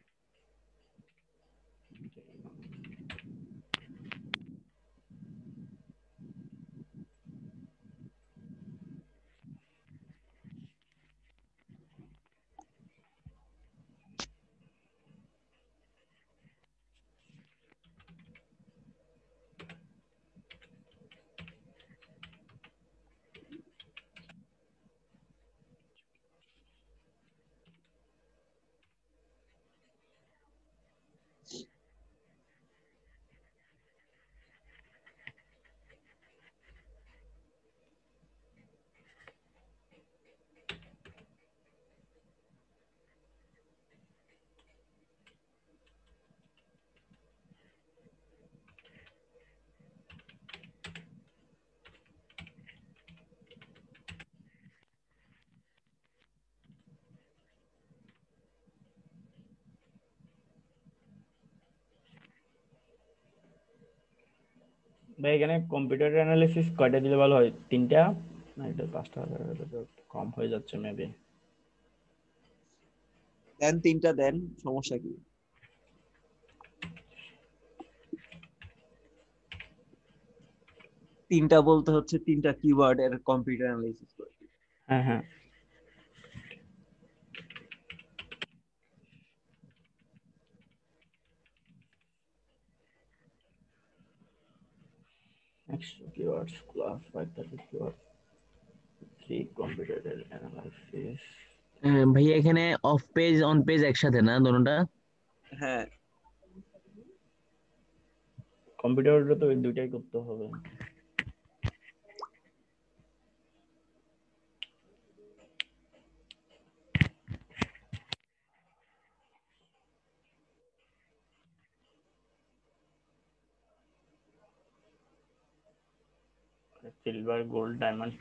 ভাই এখানে কম্পিউটার অ্যানালিসিস কয়টা দিলে ভালো হয়? 3টা না এটা 5টা কম হয়ে যাচ্ছে মেবি। দেন 3টা দেন, সমস্যা কি? তিনটা বলতে হচ্ছে 3টা কিওয়ার্ড এর কম্পিউটার অ্যানালাইসিস করে। হ্যাঁ হ্যাঁ next keywords class 530 keywords 3 computer analysis ভাইয়া এখানে অফ পেজ অন পেজ একসাথে না দোনোটা? হ্যাঁ, কম্পিউটারে তো এই দুইটাই করতে হবে। সিলভার গোল্ড ডায়মন্ড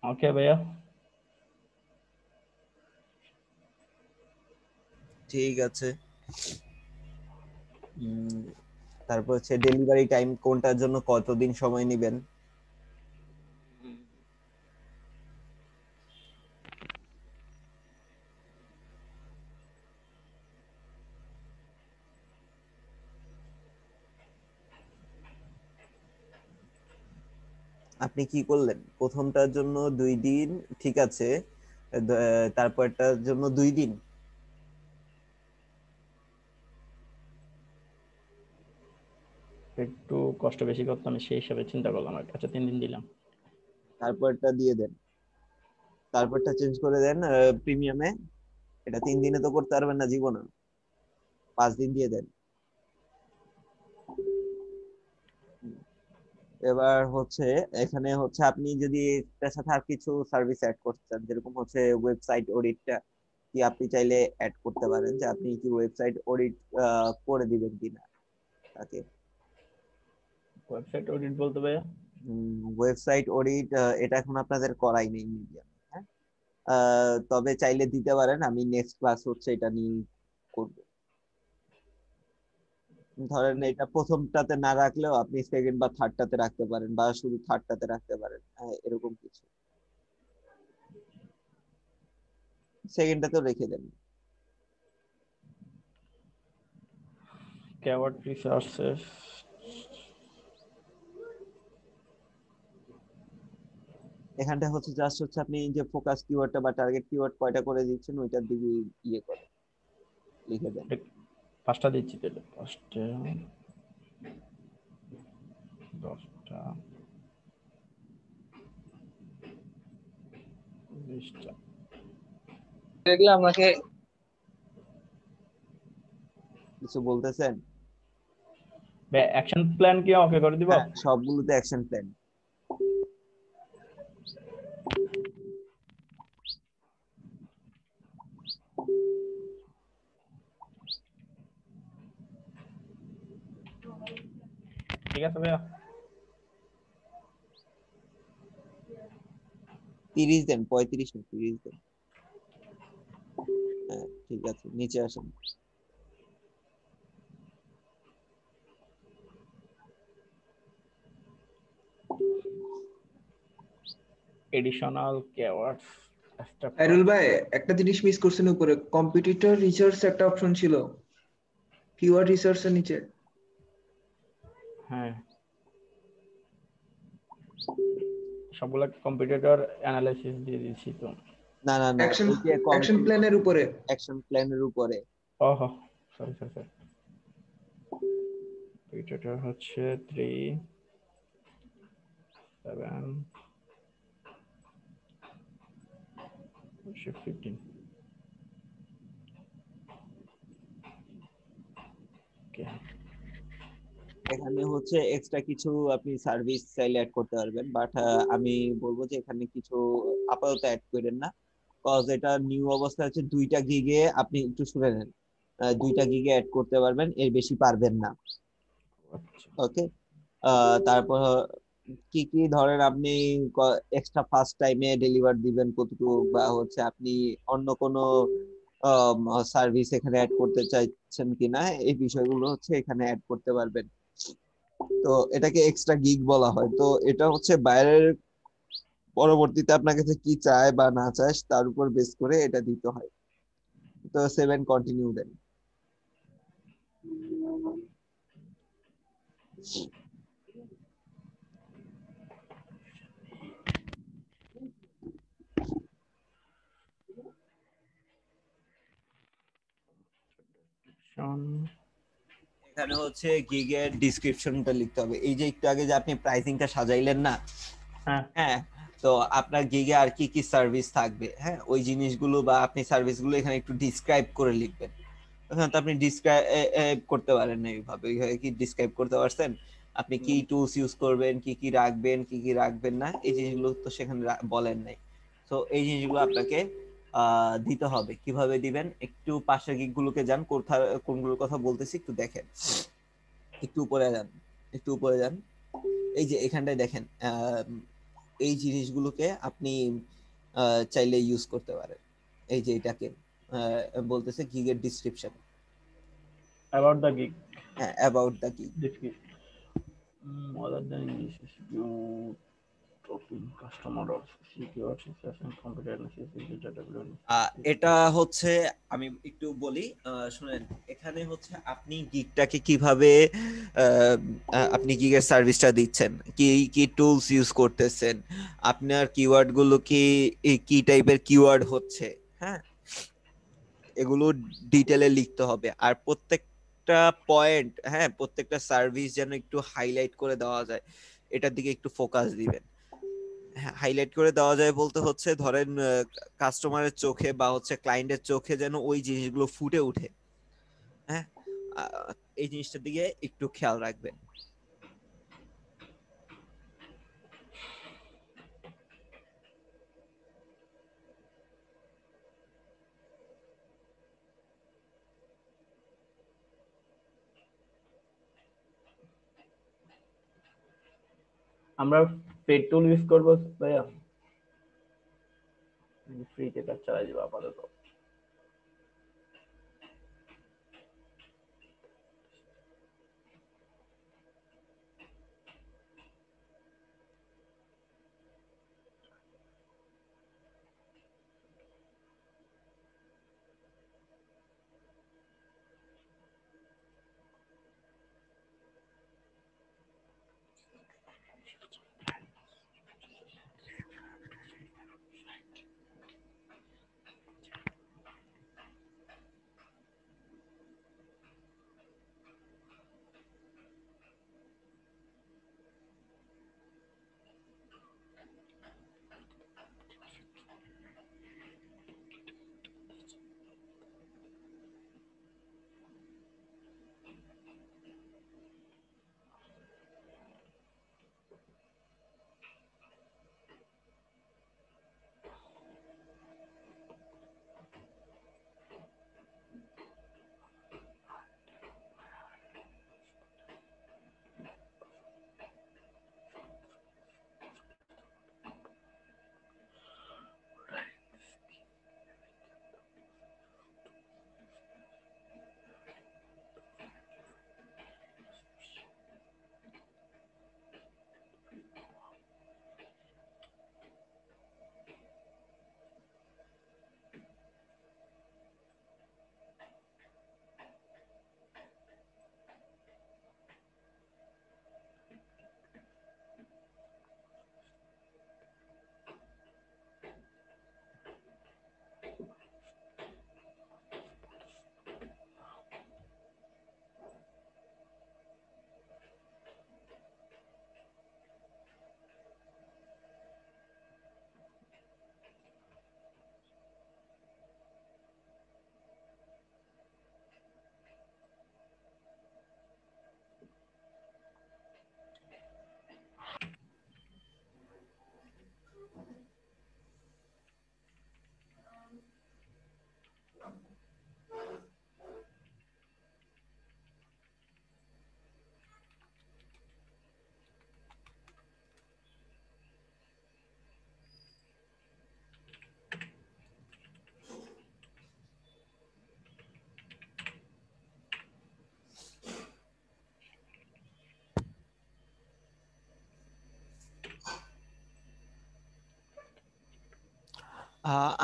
ওকে ভাইয়া ঠিক আছে। তারপর হচ্ছে ডেলিভারি টাইম কোনটার জন্য কতদিন সময় নেবেন? আপনি কি করলেন? প্রথমটার জন্য 2 দিন ঠিক আছে, তারপরটার জন্য 2 দিন। একটু কষ্ট বেশি করতাম, সেই হিসাবে চিন্তা করলাম আর কি। আচ্ছা 3 দিন দিলাম। তারপরটা দিয়ে দেন, তারপরটা চেঞ্জ করে দেন প্রিমিয়ামে। এটা 3 দিনে তো করতে পারবেন না জীবনে, 5 দিন দিয়ে দেন। এবার হচ্ছে এখানে হচ্ছে আপনি যদি এটার সাথে আর কিছু সার্ভিস অ্যাড করতে চান, যেরকম হচ্ছে ওয়েবসাইট অডিটটা কি আপনি চাইলে অ্যাড করতে পারেন, যে আপনি কি ওয়েবসাইট অডিট করে দিবেন কিনা তাকে। ওয়েবসাইট অডিট বলতে ভাইয়া? ওয়েবসাইট অডিট এটা এখন আপনাদের করাই নেই মিডিয়ামে, হ্যাঁ। তবে চাইলে দিতে পারেন, আমি নেক্সট ক্লাস হচ্ছে এটা নিয়ে করব। ধরেন এটা প্রথমটাতে না রাখলেও আপনি সেকেন্ড বা থার্ডটাতে রাখতে পারেন, বা শুধু থার্ডটাতে রাখতে পারেন, এরকম কিছু। সেকেন্ডটাতেও রেখে দেন। keyword resources, এখানটা হচ্ছে জাস্ট হচ্ছে আপনি যে ফোকাস কিওয়ার্ডটা বা টার্গেট কিওয়ার্ড কয়টা করে দিচ্ছেন ওইটার দিকে ইয়ে করে লিখে দেন। 5টা দিচ্ছি তাহলে। 5টা 10টা 20টা। এগুলো আমাকে কিছু বলতেছেন? ভাই অ্যাকশন প্ল্যান কি ওকে করে দিব? হ্যাঁ, সবগুলোতে অ্যাকশন প্ল্যান। ঠিক আছে ভাইয়া। 30 দেন, 35 না 30 দেন। হ্যাঁ ঠিক আছে, নিচে আসেন। এডিশনাল keywords, আইরুল ভাই একটা জিনিস মিস করছেন, উপরে কম্পিটিটর রিসার্চ একটা অপশন ছিল কিওয়ার্ড রিসার্চ এর নিচে। হ্যাঁ সবগুলা কম্পিটিটর অ্যানালাইসিস দিয়ে দিয়েছি তো। না না না, অ্যাকশন এই যে অ্যাকশন প্ল্যানের উপরে। অ্যাকশন প্ল্যানের উপরে। ওহো সরি সরি সরি, কম্পিটিটর হচ্ছে 3 7 15। ওকে এখানে হচ্ছে এক্সট্রা কিছু আপনি সার্ভিস চাইলে অ্যাড করতে পারবেন, বাট আমি বলবো যে এখানে কিছু আপাতত অ্যাড করেন না, কজ এটা নিউ অবস্থা আছে। 2টা গিগে আপনি একটু শুনে নেন, 2টা গিগে অ্যাড করতে পারবেন, এর বেশি পারবেন না। ওকে, তারপর কি কি ধরেন আপনি এক্সট্রা ফার্স্ট টাইমে ডেলিভার দিবেন কতটুকু, বা হচ্ছে আপনি অন্য কোনো সার্ভিস এখানে অ্যাড করতে চাইছেন কিনা, এই বিষয়গুলো হচ্ছে এখানে অ্যাড করতে পারবেন। তো এটাকে এক্সট্রা গিগ বলা হয়। তো এটা হচ্ছে বাইরের পরবর্তীতে আপনার কাছে কি চায় বা না চায় তার উপর বেস করে এটা দিতে হয়। তো 7 কন্টিনিউ দেন। এখানে হচ্ছে গিগের ডেসক্রিপশনটা লিখতে হবে। এই যে একটু আগে যে আপনি প্রাইসিংটা সাজাইলেন না, হ্যাঁ হ্যাঁ, তো আপনার গিগে আর কি কি সার্ভিস থাকবে, হ্যাঁ, ওই জিনিসগুলো বা আপনি সার্ভিসগুলো এখানে একটু ডিসক্রাইব করে লিখবেন। ওখানে তো আপনি ডিসক্রাইব করতে পারেন না এইভাবে, এইভাবে কি ডিসক্রাইব করতে পারছেন? আপনি কি টুলস ইউজ করবেন, কি কি রাখবেন, কি কি রাখবেন না, এই জিনিসগুলো তো সেখানে বলেন নাই। তো এই জিনিসগুলো আপনাকে দিতে হবে। কিভাবে দিবেন? একটু পাশের গিগগুলোকে যান, কোনগুলোর কথা বলতেছি একটু দেখেন। একটু উপরে যান, একটু উপরে যান। এই যে এখানটায় দেখেন, এই জিনিসগুলোকে আপনি চাইলে ইউজ করতে পারেন। এই যে এটাকে বলতেছে গিগের ডেসক্রিপশন। about the gig, হ্যাঁ, about the gig. this gig other than English is good. topic customer keywords research and computer analysis database এটা হচ্ছে আমি একটু বলি, শুনেন। এখানে হচ্ছে আপনি গিগটাকে কিভাবে আপনি গিগের সার্ভিসটা দিচ্ছেন, কি কি টুলস ইউজ করতেছেন, আপনার কিওয়ার্ড গুলো কি টাইপের কিওয়ার্ড হচ্ছে, হ্যাঁ, এগুলো ডিটেলে লিখতে হবে। আর প্রত্যেকটা পয়েন্ট, হ্যাঁ, প্রত্যেকটা সার্ভিস যেন একটু হাইলাইট করে দেওয়া যায়, এটার দিকে একটু ফোকাস দিবেন। হাইলাইট করে দেওয়া যায় বলতে হচ্ছে ধরেন কাস্টমারের চোখে বা হচ্ছে ক্লায়েন্টের চোখে যেন ওই জিনিসগুলো ফুটে ওঠে, হ্যাঁ, এই জিনিসটার দিকে একটু খেয়াল রাখবেন। আমরা পেড টুল ইউজ করবো ভাইয়া, ফ্রিতে কাজ চালাই দিব আপাতত।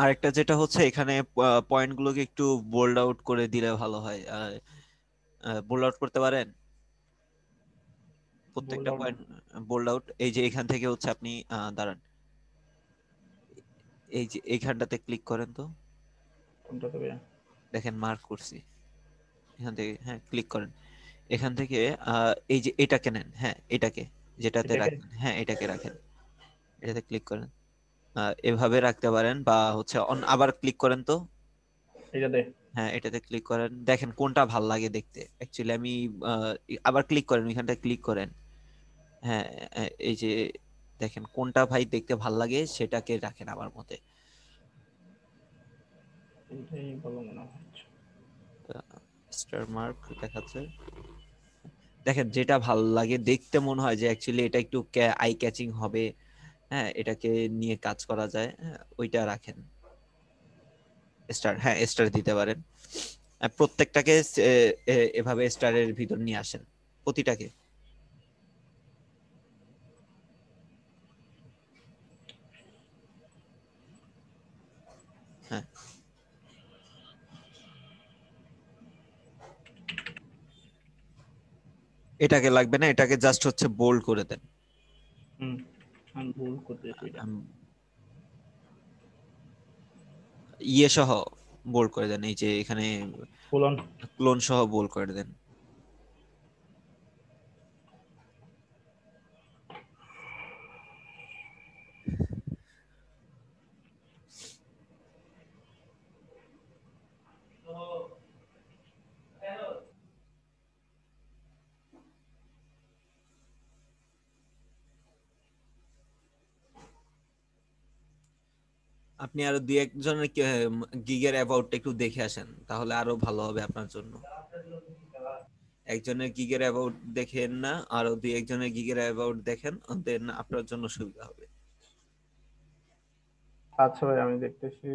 আরেকটা যেটা হচ্ছে এখানে পয়েন্ট গুলোকে একটু বোল্ড আউট করে দিলে ভালো হয়। বোল্ড আউট করতে পারেন প্রত্যেকটা পয়েন্ট, বোল্ড আউট। এই যে এখান থেকে হচ্ছে আপনি দাঁড়ান, এই যে এইখানটাতে ক্লিক করেন তো, কোনটাতে ভাইয়া? দেখেন মার্ক করছি, এখান থেকে হ্যাঁ ক্লিক করেন। এখান থেকে এই যে এটাকে নেন, হ্যাঁ এটাকে, যেটাতে এটাকে? রাখেন, হ্যাঁ এটাকে রাখেন, এটাতে ক্লিক করেন। এভাবে রাখতে পারেন বা হচ্ছে আবার ক্লিক করেন তো, এটাতে? হ্যাঁ এটাতে ক্লিক করেন, দেখেন কোনটা ভাল লাগে দেখতে। অ্যাকচুয়ালি আমি আবার ক্লিক করেন, ওইখানটা ক্লিক করেন, হ্যাঁ এই যে দেখেন কোনটা ভাই দেখতে ভাল লাগে সেটাকে রাখেন আমার মতে। এটাই ভালো মনে হচ্ছে। স্টার মার্ক দেখাচ্ছে, দেখেন যেটা ভাল লাগে দেখতে মনে হয় যে অ্যাকচুয়ালি এটা একটু আই ক্যাচিং হবে, হ্যাঁ এটাকে নিয়ে কাজ করা যায়, হ্যাঁ ওইটা রাখেন। স্টার, হ্যাঁ স্টার দিতে পারেন। প্রত্যেকটাকে এভাবে স্টারের ভিতর নিয়ে আসেন, প্রতিটাকে। হ্যাঁ, এটাকে লাগবে না, এটাকে জাস্ট হচ্ছে বোল্ড করে দেন। আমি ভুল করতেছি এটা। ইয়ে সহ বোল্ড করে দেন, এই যে এখানে কোলন। ক্লোন সহ বোল্ড করে দেন। আপনি আরো দুই একজনের গিগের অ্যাবাউটটা একটু দেখে আসেন, তাহলে আরো ভালো হবে আপনার জন্য। একজনের গিগের অ্যাবাউট দেখেন না, আরো দুই একজনের গিগের অ্যাবাউট দেখেন, দেন আপনার জন্য সুবিধা হবে। আচ্ছা ভাই, আমি দেখতেছি।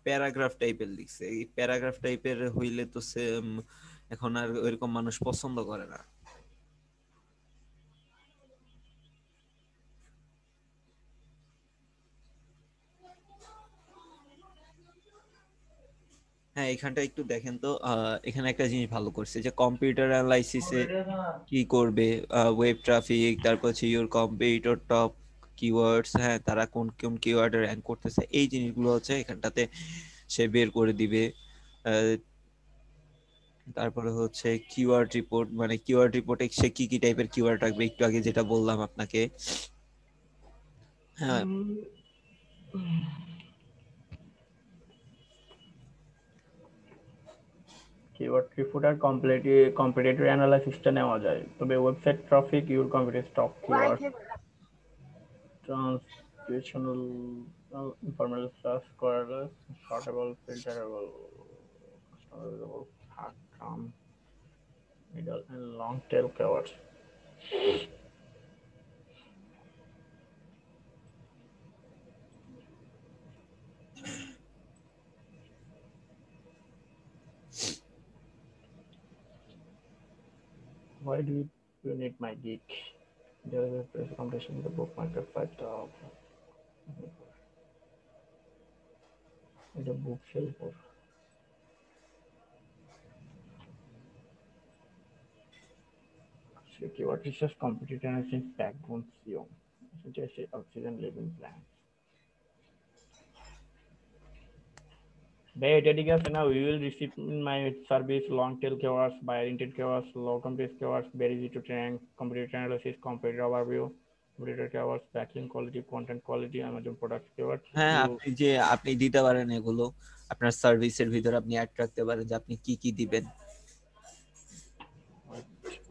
প্যারাগ্রাফ টাইপের লিখছে, এই প্যারাগ্রাফ টাইপের হইলে তো এখন আর ওইরকম মানুষ পছন্দ করে না। হ্যাঁ, এখানটা একটু দেখেন তো, এখানে একটা জিনিস ভালো করছে যে কম্পিউটার অ্যানালাইসিসে কি করবে, ওয়েব ট্রাফিক, তারপর হচ্ছে ইওর কম্পিউটার টপ কিওয়ার্ডস, হ্যাঁ তারা কোন কোন কিওয়ার্ডে র্যাঙ্ক করতেছে, এই জিনিসগুলো হচ্ছে এখানটাতে সে বের করে দিবে। তারপরে হচ্ছে কিওয়ার্ড রিপোর্ট, মানে কিওয়ার্ড রিপোর্টে সে কি কি টাইপের কিওয়ার্ড রাখবে, একটু আগে যেটা বললাম আপনাকে। হ্যাঁ, কিওয়ার্ড রিপোর্ট আর কম্পিটিটর অ্যানালাইসিসটা নেওয়া যায়, তবে website traffic your competitor top keyword translational information search করালে sortable filterable customizable term middle and long tail keywords. Why do you need my geek? There is a press competition in the book market site of the bookshelf of keyword research competitor analysis backbone SEO such as oxygen living plants. They ঠিক আছে না, we will receive in my service long tail keywords, buyer intent keywords, low complex keywords, very easy to track, competitor analysis, competitor overview, competitor keywords, backlink quality, content quality, Amazon product keywords. হ্যাঁ, আপনি দিতে পারেন এগুলো আপনার সার্ভিসের ভিতরে, আপনি add রাখতে পারেন যে আপনি কি কি দিবেন।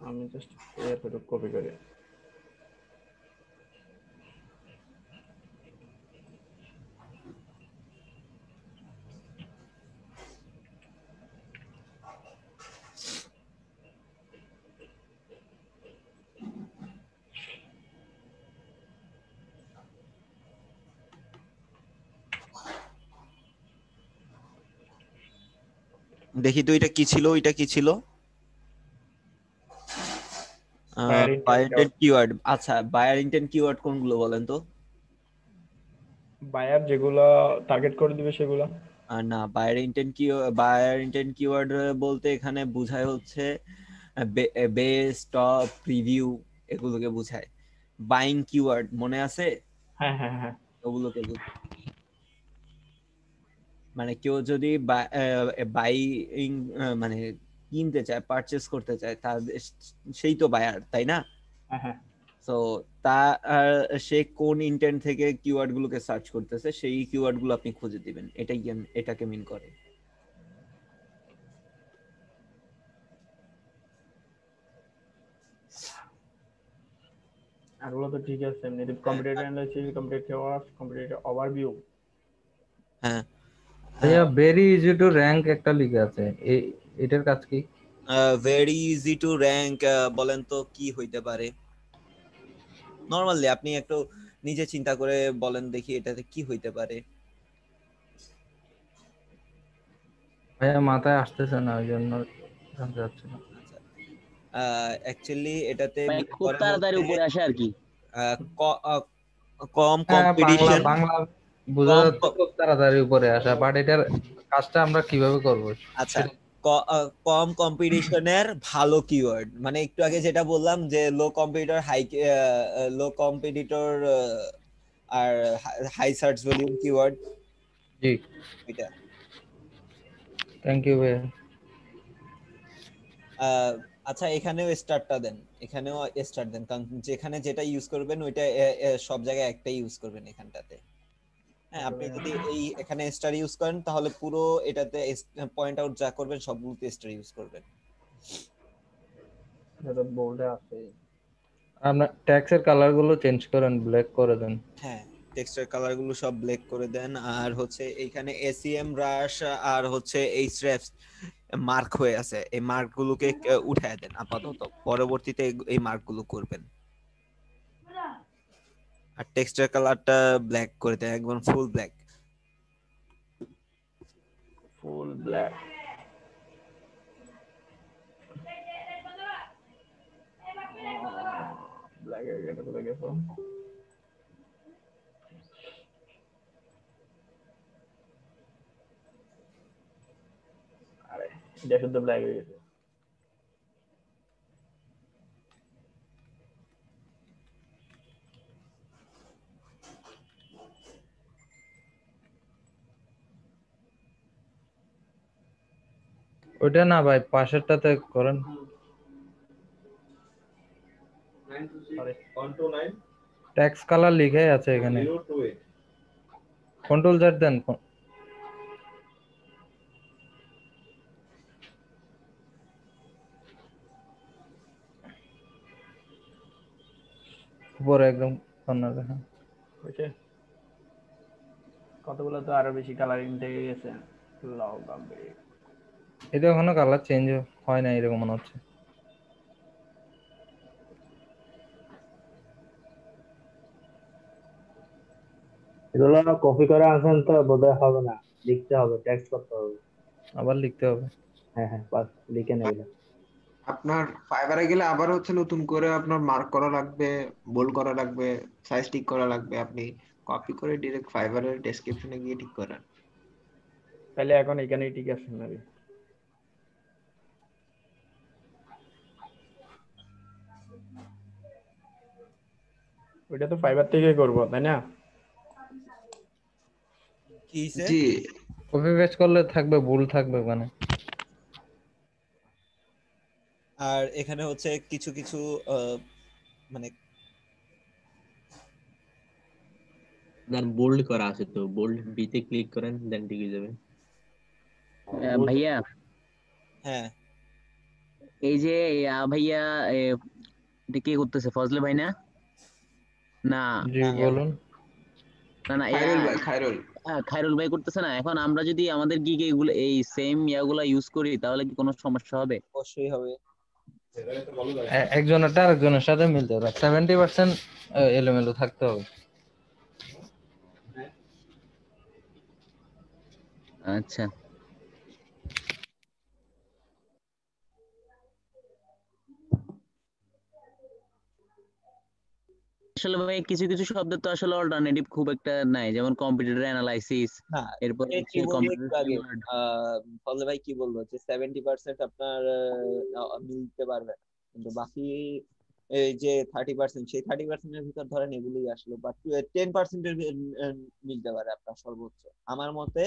আমি জাস্ট এর কপি করে দেখি তো এটা কি ছিল, এটা কি ছিল? Buyer intent keyword. আচ্ছা, বায়ার ইন্টেন্ট কিওয়ার্ড কোনগুলো বলেন তো? বায়ার যেগুলো টার্গেট করে দিবে সেগুলো। না, বায়ার ইন্টেন্ট কিওয়ার্ড বলতে এখানে বোঝায় হচ্ছে বেস, টপ, প্রিভিউ, এগুলোকে বোঝায়। বাইং কিওয়ার্ড মনে আছে? হ্যাঁ হ্যাঁ হ্যাঁ, ওগুলোকে বোঝায়। মানে কেউ যদি বাইং মানে কিনতে চায়, পারচেজ করতে চায়, তার সেই তো বায়ার, তাই না? হ্যাঁ হ্যাঁ। সো তা সে কোন ইন্টেন্ট থেকে কিওয়ার্ড গুলোকে সার্চ করতেছে, সেই কিওয়ার্ড গুলো আপনি খুঁজে দিবেন, এটাকে মিন করে। এগুলো তো ঠিক আছে, এমনি competitor analysis, competitor keywords, competitor overview. হ্যাঁ, ভাইয়া ভেরি ইজি টু র‍্যাঙ্ক একটা লিখে আছে, এটার কাজ কি? ভেরি ইজি টু র‍্যাঙ্ক বলেন তো কি হইতে পারে? নরমালি আপনি একটু নিজে চিন্তা করে বলেন দেখি এটাতে কি হইতে পারে। ভাইয়া মাথায় আসতেছে না, ওই জন্য জানতে চাচ্ছি না। অ্যাকচুয়ালি এটাতে খুব তাড়াতাড়ি উপরে আসে আর কি। কম হ্যাঁ, বাংলা কম্পিটিশন, বাংলা বোঝা কম যাচ্ছে খুব তাড়াতাড়ি উপরে আসা, বাট এটার কাজটা আমরা কিভাবে করব আচ্ছা সেটা কম কম্পিটিশনের ভালো কিওয়ার্ড, মানে একটু আগে যেটা বললাম যে লো কম্পিটিটর আর হাই সার্চ ভলিউম কিওয়ার্ড, জি। এটা। থ্যাংক ইউ ভাই। আচ্ছা এখানেও স্টারটা দেন, এখানেও স্টার দেন, কারণ যেখানে যেটা ইউজ করবেন ওইটা সব জায়গায় একটাই ইউজ করবেন এখানটাতে। হ্যাঁ, আপনি যদি এই এখানে স্টার ইউজ করেন তাহলে পুরো এটাতে পয়েন্ট আউট যা করবেন সবগুলোতে স্টার ইউজ করবেন। এটা বোর্ডে আছে। আপনার ট্যাক্সের কালার গুলো চেঞ্জ করেন, ব্ল্যাক করে দেন। হ্যাঁ, টেক্সটের কালার গুলো সব ব্ল্যাক করে দেন, আর হচ্ছে এইখানে এসইএম রাশ আর হচ্ছে এইচরেফ মার্ক হয়ে আছে, এই মার্ক গুলোকে উঠায় দেন আপাতত, পরবর্তীতে এই মার্ক গুলো করবেন। আর টেক্সটের কালারটা ব্ল্যাক করে দেন, একদম full black. Full black. Black এটা করে গেছো। আরে এটা শুধু ব্ল্যাক হয়ে গেছে। ওইটা না ভাই, পাশেরটাতে করেন। ট্যাক্স কালার লিখে আছে এখানে, কন্ট্রোল জেড দেন। উপরে একদম কর্নারে। হ্যাঁ, ওকে, কতগুলো তো আরো বেশি কালারিং থেকে গেছে। লগাবে এটা এখনো কালার চেঞ্জ হয় না এরকম মনে হচ্ছে। এগুলো কপি করে আনছেন তো বোধহয় হবে না, লিখতে হবে, টেক্সট করতে হবে। আবার লিখতে হবে। হ্যাঁ হ্যাঁ, বাস লিখে নেবেন। আপনার ফাইবারে গেলে আবার হচ্ছে নতুন করে আপনার মার্ক করা লাগবে, বোল্ড করা লাগবে, সাইজ ঠিক করা লাগবে। আপনি কপি করে ডিরেক্ট ফাইবারের ডেসক্রিপশনে গিয়ে ঠিক করেন। তাহলে এখন এখানেই ঠিক আছে নাকি? ওইটা তো ফাইবার থেকে করব তাই না? জি, কপি পেস্ট করলে থাকবে, ভুল থাকবে ওখানে। আর এখানে হচ্ছে কিছু কিছু মানে বোল্ড করা আছে, তো বোল্ড বি তে ক্লিক করেন, দেন ঠিক হয়ে যাবে। ভাইয়া, হ্যাঁ এই যে ভাইয়া, এটা কে করতেছে? ফজলে ভাই না? না জি বলুন। না না, খায়রুল ভাই, খায়রুল। খায়রুল ভাই করতেছে না। এখন আমরা যদি আমাদের গিগে এগুলো এই সেম ইয়াগুলা ইউজ করি তাহলে কি কোনো সমস্যা হবে? অবশ্যই হবে। একজনেরটা আরেকজনের সাথে মিলতে হবে, 70% এলোমেলো থাকতে হবে। আচ্ছা, আসলে ভাই কিছু কিছু শব্দের তো আসলে অল্টারনেটিভ খুব একটা নাই, যেমন কম্পিউটার অ্যানালাইসিস, না, এরপর এ কি হচ্ছে বললো কম্পিউটার একটু আগে কিওয়ার্ড। ফজলে ভাই কি বললো যে 70% আপনার মিলতে পারবে না, কিন্তু বাকি এই যে 30%, সেই 30% এর ভিতর ধরেন এগুলোই আসলো, বা 10% এর মিলতে পারে আপনার সর্বোচ্চ আমার মতে।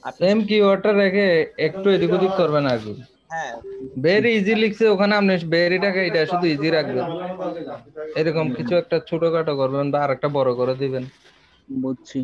আপনি সেম কিওয়ার্ডটা রেখে একটু এদিক ওদিক করবেন আর কি। হ্যাঁ ভেরি ইজি লিখছে ওখানে, আপনি ভেরিটাকে এটা শুধু ইজি রাখবেন, এরকম কিছু একটা ছোটখাটো করবেন বা আরেকটা বড় করে দিবেন। বুঝছি।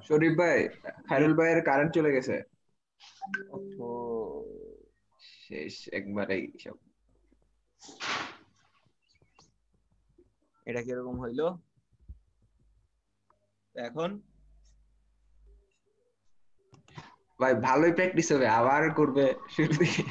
শরীফ ভাই, খায়রুল ভাইয়ের কারেন্ট চলে গেছে। শেষ একবারেই সব। এটা কিরকম হইলো এখন? ভাই ভালোই প্র্যাকটিস হবে, আবার করবে শুরু থেকে।